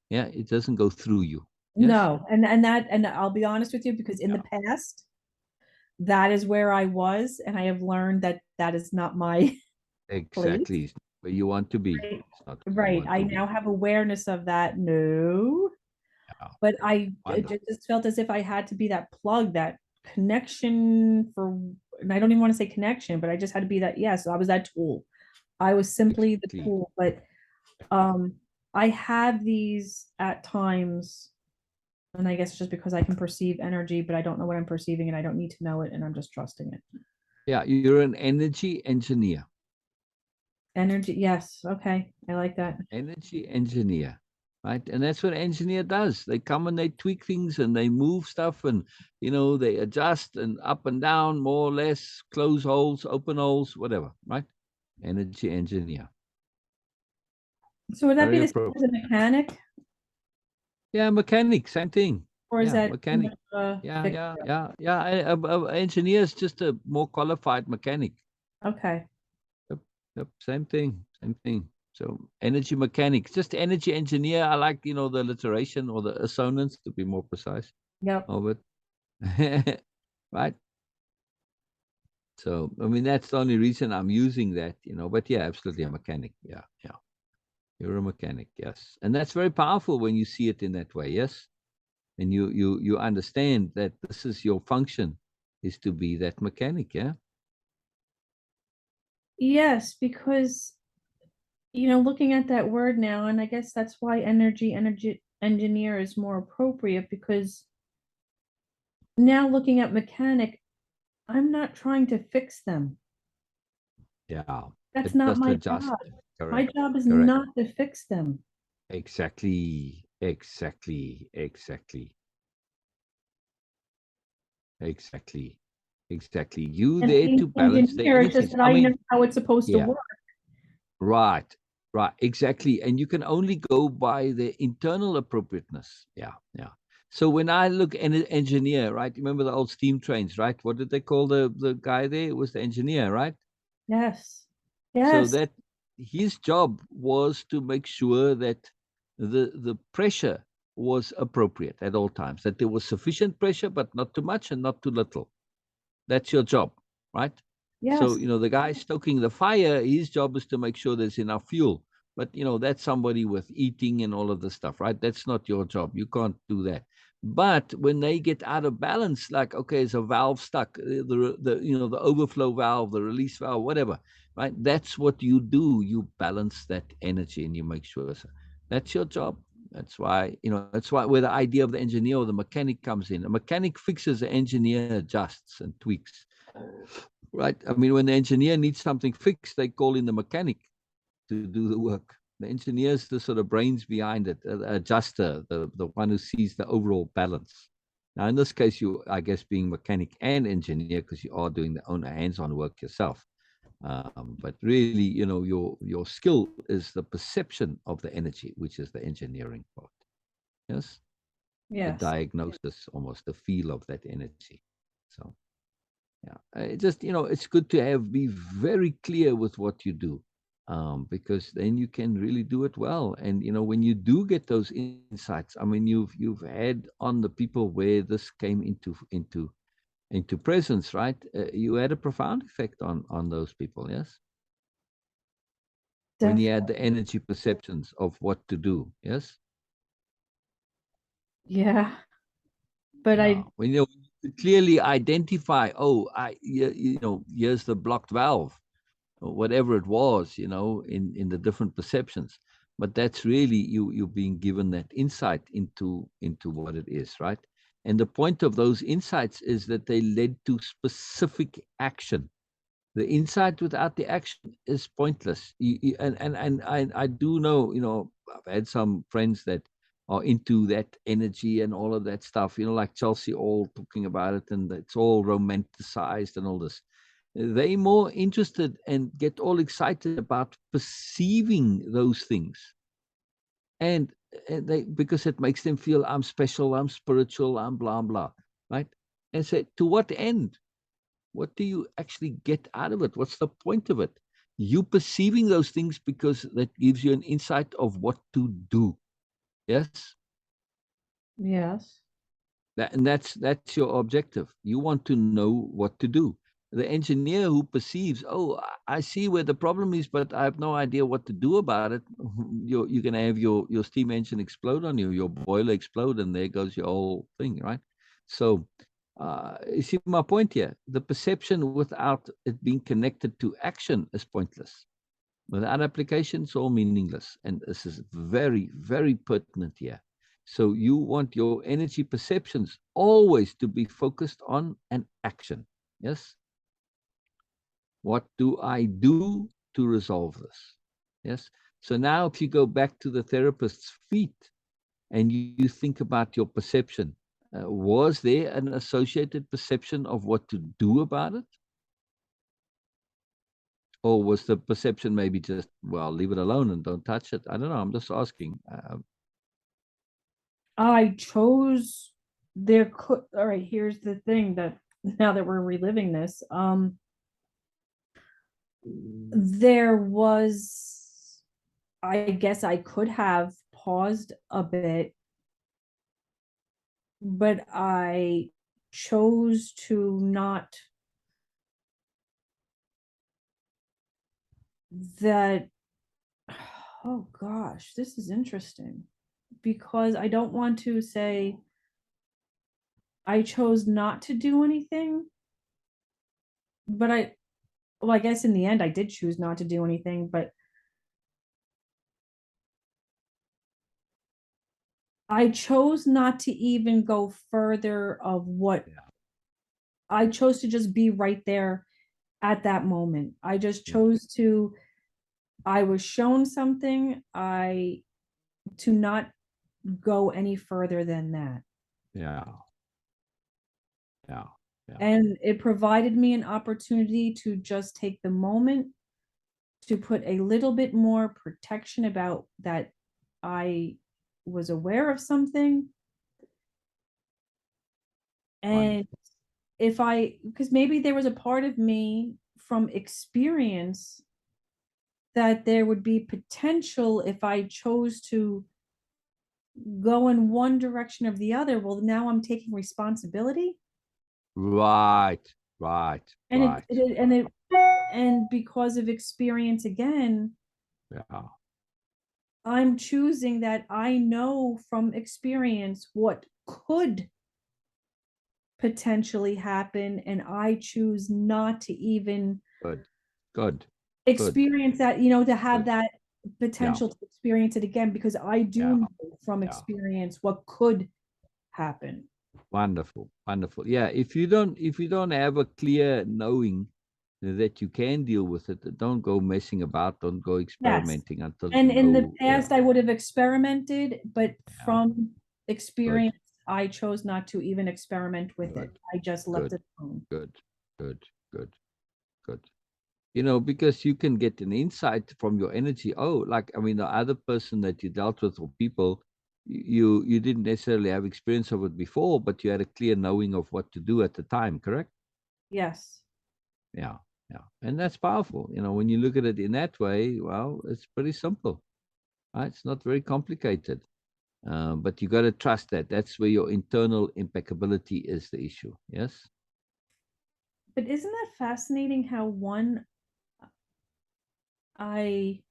Yeah, it doesn't go through you. Yes. No, and I'll be honest with you, because in the Yeah. past, that is where I was, and I have learned that that is not my place. Exactly. Where you want to be. Right. It's not where you Right. want I to now be. have awareness of that. No, Yeah. but it Wonderful. just felt as if I had to be that plug, that connection for, and I don't even want to say connection, but I just had to be that. Yes, I was that tool. I was simply the Exactly. tool, but um, I have these at times, and I guess it's just because I can perceive energy, but I don't know what I'm perceiving, and I don't need to know it, and I'm just trusting it. Yeah, you're an energy engineer. Energy, yes, okay, I like that. Energy engineer, right? And that's what an engineer does. They come and they tweak things and they move stuff, and they adjust and up and down, more or less, close holes, open holes, whatever, right? Energy engineer. So would that be Very the same as a appropriate. mechanic, Yeah, mechanic, same thing. or is Yeah, that too mechanic. much of a Yeah, fix? yeah, yeah, yeah. Engineer is just a more qualified mechanic. Okay. Yep, yep, same thing, same thing. So energy mechanics, just energy engineer. I like, the alliteration or the assonance to be more precise Yep. of it. Right. So, I mean, that's the only reason I'm using that, but yeah, absolutely a mechanic. Yeah. Yeah. You're a mechanic. Yes. And that's very powerful when you see it in that way. Yes. And you understand that this is your function, is to be that mechanic. Yeah. Yes, because looking at that word now, and I guess that's why energy engineer is more appropriate, because now looking at mechanic, I'm not trying to fix them. Yeah. That's It not just my adjust. job. My Correct. job is Correct. not to fix them. Exactly, exactly, exactly, exactly, exactly. You And there being to an balance the engineer, it's just energies. that I I know mean, how it's supposed to yeah, work. right, right, exactly. And you can only go by the internal appropriateness. Yeah, yeah. So when I look at an engineer, right? Remember the old steam trains, right? What did they call the guy there? It was the engineer, right? Yes. So Yes. that his job was to make sure that the pressure was appropriate at all times, that there was sufficient pressure, but not too much and not too little. That's your job, right? So, Yes. the guy stoking the fire, his job is to make sure there's enough fuel. But, that's somebody with eating and all of this stuff, right? That's not your job. You can't do that. But when they get out of balance, like, okay, is a valve stuck, the overflow valve, the release valve, whatever, right? That's what you do. You balance that energy and you make sure. So that's your job. That's why where the idea of the engineer or the mechanic comes in. A mechanic fixes, the engineer adjusts and tweaks. Right. I mean, when the engineer needs something fixed, they call in the mechanic to do the work. The engineer is the sort of brains behind it, the adjuster, the one who sees the overall balance. Now, in this case, you, I guess, being mechanic and engineer, because you are doing the own hands-on work yourself. But really, you know, your skill is the perception of the energy, which is the engineering part. Yes, the Yes. diagnosis, almost the feel of that energy. So, yeah, it just, you know, it's good to be very clear with what you do, because then you can really do it well. And you know, when you do get those insights, I mean, you've had on the people where this came into presence, right? You had a profound effect on those people, yes. When you had the energy perceptions of what to do, yes. Yeah. But Yeah. When you clearly identify, oh, you know, here's the blocked valve, or whatever it was, you know, in the different perceptions. But that's really you being given that insight into what it is, right? And the point of those insights is that they led to specific action. The insight without the action is pointless. And I do know, you know, I've had some friends that are into that energy and all of that stuff, you know, like Chelsea, all talking about it, and it's all romanticized and all this. They more interested and get all excited about perceiving those things, and they, because it makes them feel I'm special, I'm spiritual, I'm blah blah, right? And say, to what end? What do you actually get out of it? What's the point of it? You perceiving those things because that gives you an insight of what to do. Yes. yes. And that's your objective. You want to know what to do. The engineer who perceives, oh, I see where the problem is, but I have no idea what to do about it. You're going to have your steam engine explode on you, your boiler explode, and there goes your whole thing, right? So, you see my point here. The perception without it being connected to action is pointless. Without application, it's all meaningless. And this is very, very pertinent here. So you want your energy perceptions always to be focused on an action. Yes. What do I do to resolve this? Yes. So now if you go back to the therapist's feet and you think about your perception, was there an associated perception of what to do about it? Or was the perception maybe just, well, leave it alone and don't touch it? I don't know. I'm just asking. I chose there could all right, here's the thing that now that we're reliving this, there was I guess I could have paused a bit, but I chose to not that oh gosh, this is interesting because I don't want to say I chose not to do anything, but well, I guess in the end I did choose not to do anything, but I chose not to even go further of what I chose to just be right there at that moment. I just chose to, I was shown something, I to not go any further than that. Yeah. Yeah. Yeah. And it provided me an opportunity to just take the moment to put a little bit more protection about that I was aware of something. And if I, because maybe there was a part of me from experience that there would be potential if I chose to go in one direction or the other. Well, now I'm taking responsibility. Right. Right. And Right. and because of experience again, Yeah. I'm choosing that I know from experience what could potentially happen, and I choose not to even Good. Good. experience that, you know, to have Good. that Yeah. potential to experience it again because I do Yeah. know from Yeah. experience what could happen. Wonderful. Wonderful. Yeah. If you don't have a clear knowing, that you can deal with it. Don't go messing about. Don't go Yes. experimenting until you And in the know. Yeah, past, I would have experimented, but yeah. from Good, experience, I chose not to even experiment with it. good, I just left good, it alone. good, good, good, good. Because you can get an insight from your energy. Oh, like, I mean, the other person that you dealt with or people, you didn't necessarily have experience of it before, but you had a clear knowing of what to do at the time, correct? Yes. Yeah, yeah. And that's powerful. When you look at it in that way, well, it's pretty simple, right? It's not very complicated. But you got to trust that. That's where your internal impeccability is the issue. Yes. But isn't that fascinating how one I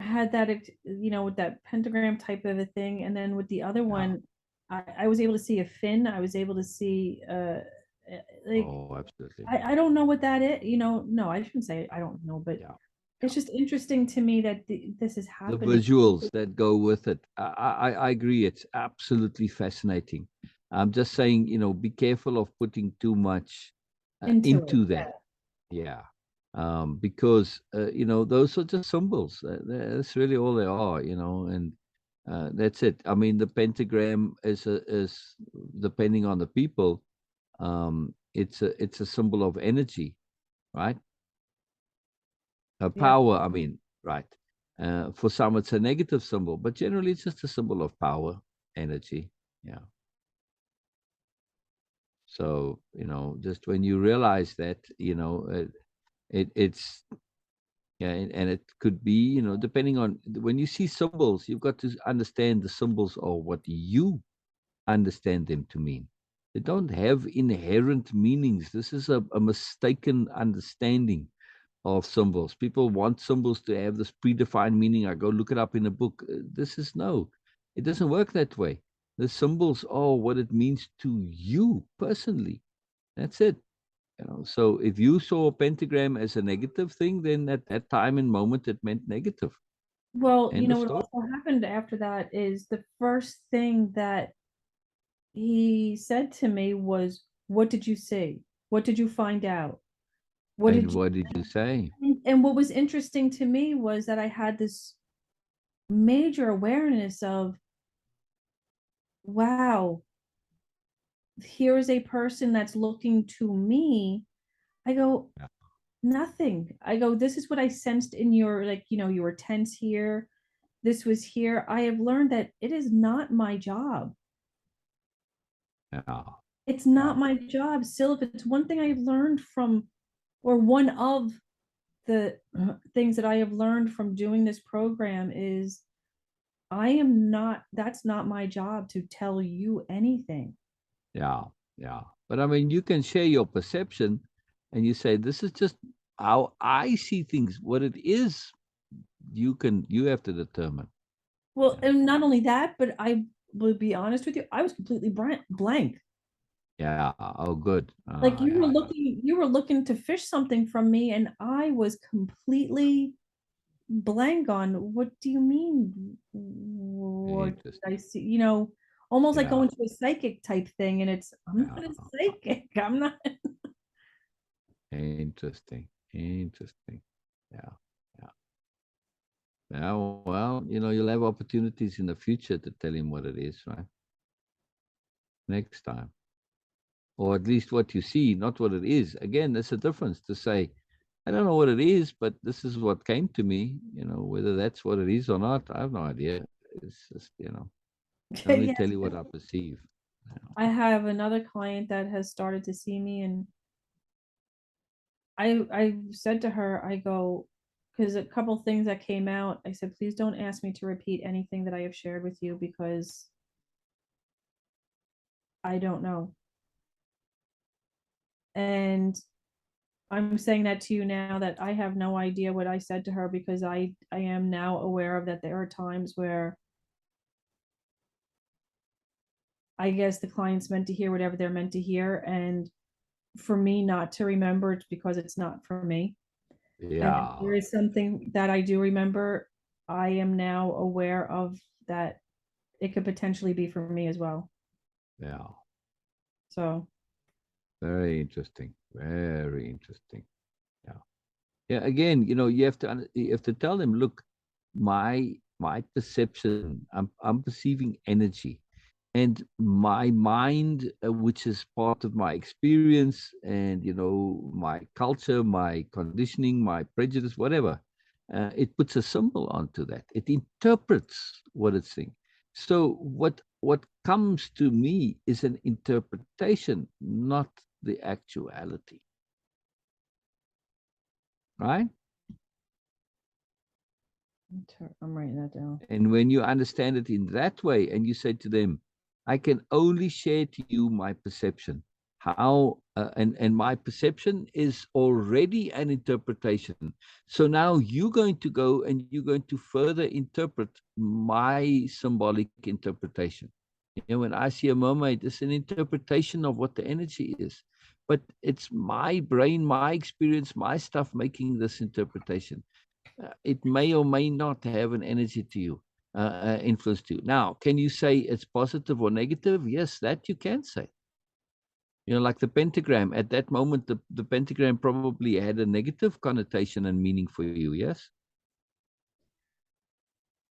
had that, with that pentagram type of a thing, and then with the other Yeah. one, I was able to see a fin. I was able to see, like, Oh, absolutely. I don't know what that is. No, I shouldn't say I don't know, but Yeah. it's Yeah. just interesting to me that this is The happening. visuals that go with it. I agree. It's absolutely fascinating. I'm just saying, be careful of putting too much Into it. into that. Yeah. Because, those are just symbols. That's really all they are, and that's it. I mean, the pentagram is depending on the people. It's a symbol of energy, right? Yeah. Power, I mean, right. For some, it's a negative symbol, but generally, it's just a symbol of power, energy. Yeah. So, just when you realize that, it's, yeah, and it could be, depending on when you see symbols, you've got to understand the symbols are what you understand them to mean. They don't have inherent meanings. This is a mistaken understanding of symbols. People want symbols to have this predefined meaning. I go look it up in a book. It doesn't work that way. The symbols are what it means to you personally. That's it. So if you saw a pentagram as a negative thing, then at that time and moment it meant negative. Well, End of what story. also happened after that is the first thing that he said to me was, "What did you see? What did you find out? What And did you?" what did you say? And what was interesting to me was that I had this major awareness of, wow, here is a person that's looking to me. I go, Yeah. nothing. I go, this is what I sensed in your, like, you were tense here. This was here. I have learned that it is not my job. Yeah. It's Yeah. not my job. Still, if it's one thing I've learned from, or one of the things that I have learned from doing this program is that's not my job to tell you anything. Yeah. Yeah. But I mean, you can share your perception and you say, this is just how I see things. What it is, you have to determine. Well, Yeah. and not only that, but I will be honest with you, I was completely blank. Yeah. Oh, good. Like Yeah. Yeah. you were looking to fish something from me, and I was completely blank on what do you mean? What did Interesting. I see? Almost like Yeah. going to a psychic type thing, and I'm not a Yeah. psychic. I'm not. Interesting. Interesting. Yeah. Yeah. Yeah. Well, you'll have opportunities in the future to tell him what it is, right? Next time. Or at least what you see, not what it is. Again, there's a difference to say, I don't know what it is, but this is what came to me. Whether that's what it is or not, I have no idea. It's just, I only Yes, tell you what I perceive. I have another client that has started to see me, and I said to her, I go, because a couple things that came out, I said, please don't ask me to repeat anything that I have shared with you because I don't know. And I'm saying that to you now that I have no idea what I said to her because I am now aware of that there are times where I guess the client's meant to hear whatever they're meant to hear, and for me not to remember it's because it's not for me. And if Yeah. there is something that I do remember, I am now aware of that it could potentially be for me as well. Yeah. So Very interesting. Very interesting. Yeah. Yeah. Again, you have to you have to tell them, look, my perception, I'm perceiving energy, and my mind, which is part of my experience, and my culture, my conditioning, my prejudice, whatever. It puts a symbol onto that. It interprets what it's saying. So what comes to me is an interpretation, not the actuality. Right? I'm writing that down. And when you understand it in that way, and you say to them, I can only share to you my perception. How and my perception is already an interpretation. So now you're going to go and you're going to further interpret my symbolic interpretation. When I see a mermaid, it's an interpretation of what the energy is. But it's my brain, my experience, my stuff making this interpretation. It may or may not have an energy to you, influence to you. Now, can you say it's positive or negative? Yes, that you can say. Like the pentagram, at that moment, the pentagram probably had a negative connotation and meaning for you, yes?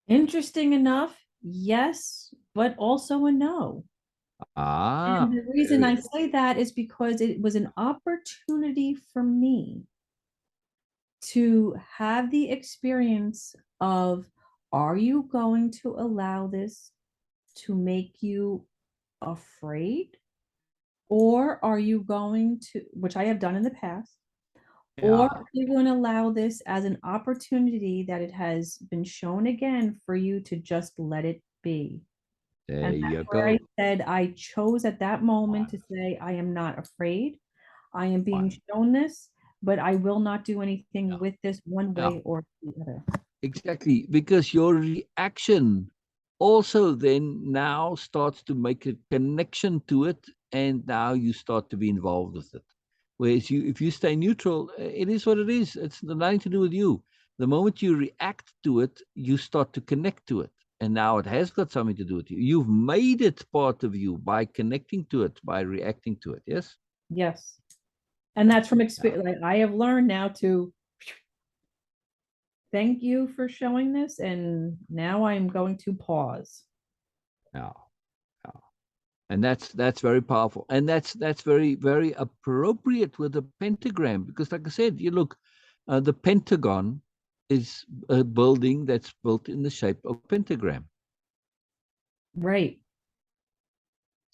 Interesting enough, yes, but also a no. And the reason I say that is because it was an opportunity for me to have the experience of, are you going to allow this to make you afraid? Or are you going to, which I have done in the past, or Yeah, are you going to allow this as an opportunity that it has been shown again for you to just let it be? there And you that's where I go. said I chose at that moment to Wonderful, say, I am not afraid. I am being wonderful. shown this, but I will not do anything Yeah, with this one yeah, way or the other. exactly. Because your reaction also then now starts to make a connection to it, and now you start to be involved with it. Whereas if you stay neutral, it is what it is. It's nothing to do with you. The moment you react to it, you start to connect to it. And now it has got something to do with you. You've made it part of you by connecting to it, by reacting to it. Yes? Yes. And that's from Yeah. experience. Like, I have learned now to thank you for showing this, and now I'm going to pause. Yeah. Yeah. And that's very powerful. And that's very, very appropriate with the pentagram. Because like I said, you look, the Pentagon is a building that's built in the shape of a pentagram. Right.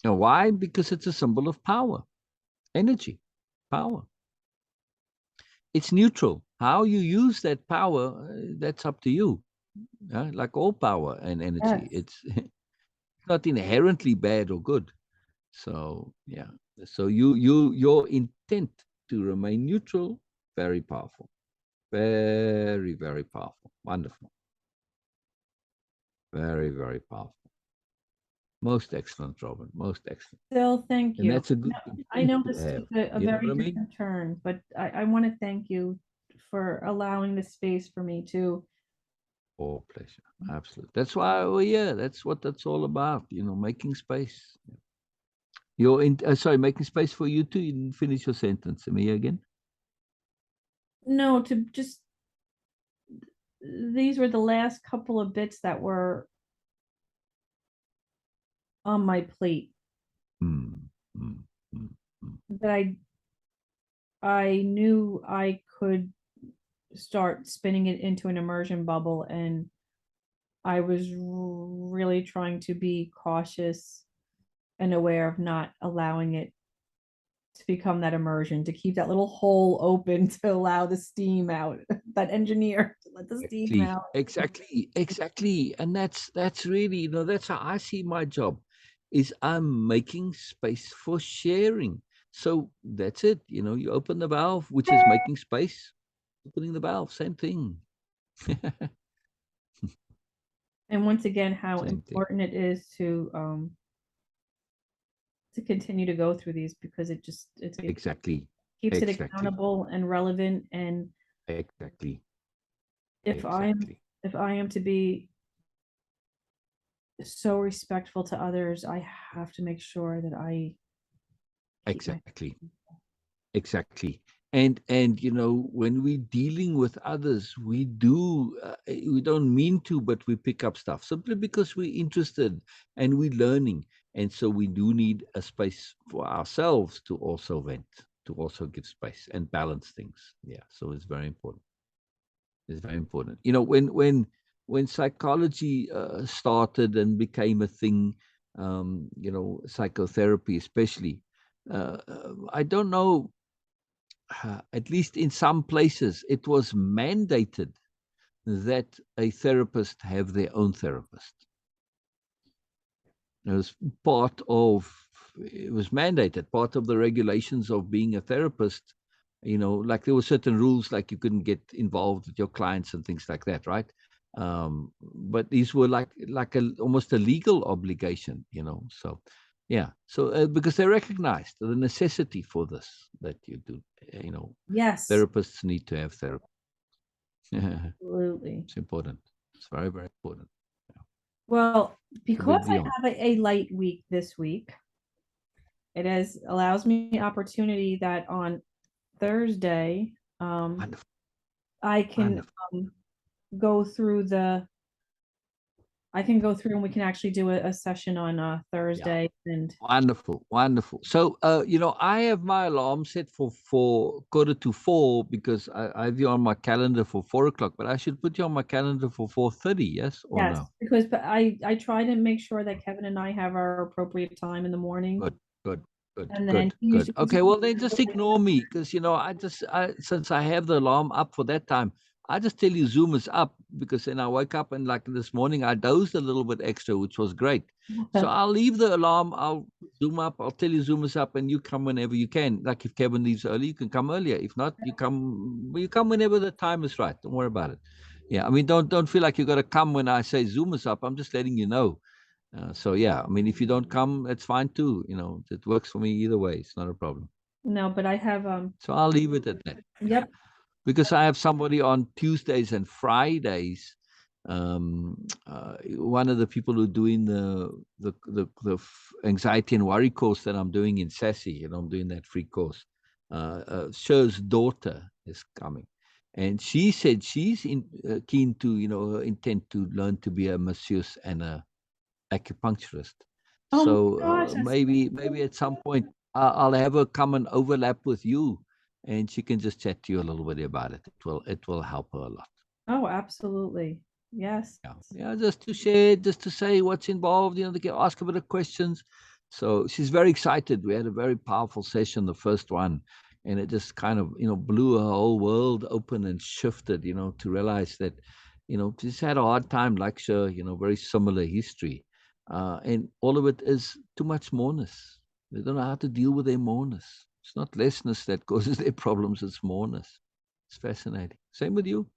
Now, why? Because it's a symbol of power, energy, power. It's neutral. How you use that power, that's up to you. Like all power and energy, Yes. it's not inherently bad or good. So yeah. So your intent to remain neutral, very powerful, very, very powerful, wonderful, very, very powerful. Most excellent, Robin. Most excellent. Still, thank And you. that's a good thing I know to this have. took a You know what very I mean? different turn, but I want to thank you for allowing the space for me to. Oh, pleasure. Absolutely. That's why we're here. That's what that's all about. Making space. You're in. Sorry, making space for you too. You didn't finish your sentence. Me again. No, to just, these were the last couple of bits that were on my plate Mm, mm, mm, mm. that I knew I could start spinning it into an immersion bubble, and I was really trying to be cautious and aware of not allowing it to become that immersion, to keep that little hole open to allow the steam out, that engineer to let the steam Exactly, out. exactly, exactly. And that's really, that's how I see my job, is I'm making space for sharing. So that's it. You open the valve, which is making space. Opening the valve, same thing. And once again, how Same thing. important it is to continue to go through these, because it Exactly, keeps it exactly, accountable and relevant. And exactly, if I'm exactly, if I am to be so respectful to others, I have to make sure that I keep my exactly. Exactly. And you know, when we're dealing with others, we don't mean to, but we pick up stuff simply because we're interested and we're learning. And so we do need a space for ourselves to also vent, to also give space and balance things. Yeah. So it's very important. It's very important. You know, when psychology started and became a thing, you know, psychotherapy especially, I don't know, at least in some places, it was mandated that a therapist have their own therapist. It was part of, it was mandated, part of the regulations of being a therapist. You know, like there were certain rules, like you couldn't get involved with your clients and things like that, right? But these were like almost a legal obligation, you know. So, yeah. So because they recognized the necessity for this, that you do, you know, Yes, therapists need to have therapy. absolutely. It's important. It's very, very important. Yeah. Well, So good because I deal. have a light week this week, it has allows me opportunity that on Thursday, Wonderful. I can Wonderful. go through the I can go through and we can actually do a session on Yeah. Thursday and Wonderful. Wonderful. So, you know, I have my alarm set for 4:45 because I have you on my calendar for 4 o'clock, but I should put you on my calendar for 4:30, yes or yes, no? because but I try to make sure that Kevin and I have our appropriate time in the morning. Good, good, good, And then good, he good. usually Okay, well then just ignore me because you know since I have the alarm up for that time, I just tell you Zoom is up because then I wake up and like this morning I dozed a little bit extra, which was great. So I'll leave the alarm, I'll Zoom up, I'll tell you Zoom is up, and you come whenever you can. Like if Kevin leaves early, you can come earlier. If not, you come whenever the time is right. Don't worry about it. Yeah, I mean don't feel like you got to come when I say Zoom is up. I'm just letting you know. So yeah, I mean, if you don't come, it's fine too. You know, it works for me either way. It's not a problem. no, but I have So I'll leave it at that. Yeah, yep. because I have somebody on Tuesdays and Fridays. One of the people who are doing the anxiety and worry course that I'm doing in Sassy, you know, I'm doing that free course. Sher's daughter is coming, and she said she's keen to, you know, her intent to learn to be a masseuse and a acupuncturist. Oh my So gosh, that's maybe at some point I'll have her come and overlap with you, and she can just chat to you a little bit about it. It will help her a lot. oh, absolutely. Yes. Yeah, yeah, just to share, just to say what's involved. You know, they can ask a bit of questions. So she's very excited. We had a very powerful session, the first one, and it just kind of, you know, blew her whole world open and shifted. You know, to realize that, you know, she's had a hard time, like sure, you know, very similar history, and all of it is too much moreness. They don't know how to deal with their moreness. It's not lessness that causes their problems. It's moreness. It's fascinating. Same with you.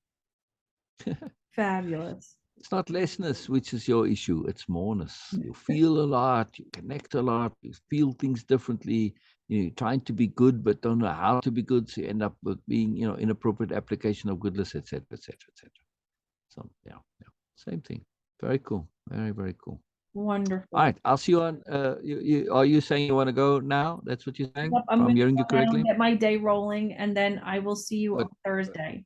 Fabulous. It's not lessness which is your issue. It's moreness. You feel a lot. You connect a lot. You feel things differently. You're trying to be good, but don't know how to be good. So you end up with being, you know, inappropriate application of goodness, etc., etc., etc. So yeah, yeah, same thing. Very cool. Very, very cool. All Wonderful. right, I'll see you on. Are you saying you want to go now? That's what you're saying. Yep, If I'm I'm gonna hearing you go now and correctly. get my day rolling, and then I will see you on Good. Thursday.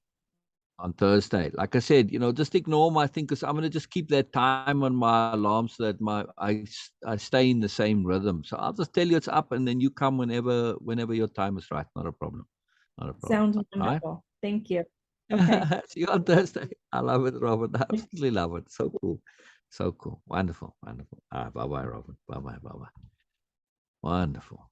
On Thursday. Like I said, you know, just ignore my thing because I'm going to just keep that time on my alarm so that I stay in the same rhythm. So I'll just tell you it's up, and then you come whenever your time is right. Not a problem. Not a problem. Sounds All right. wonderful. Thank you. Okay. See you on Thursday. I love it, Robert. I absolutely love it. So cool. So cool. Wonderful. Wonderful. All right. Bye bye, Robert. Bye bye. Bye bye. Wonderful.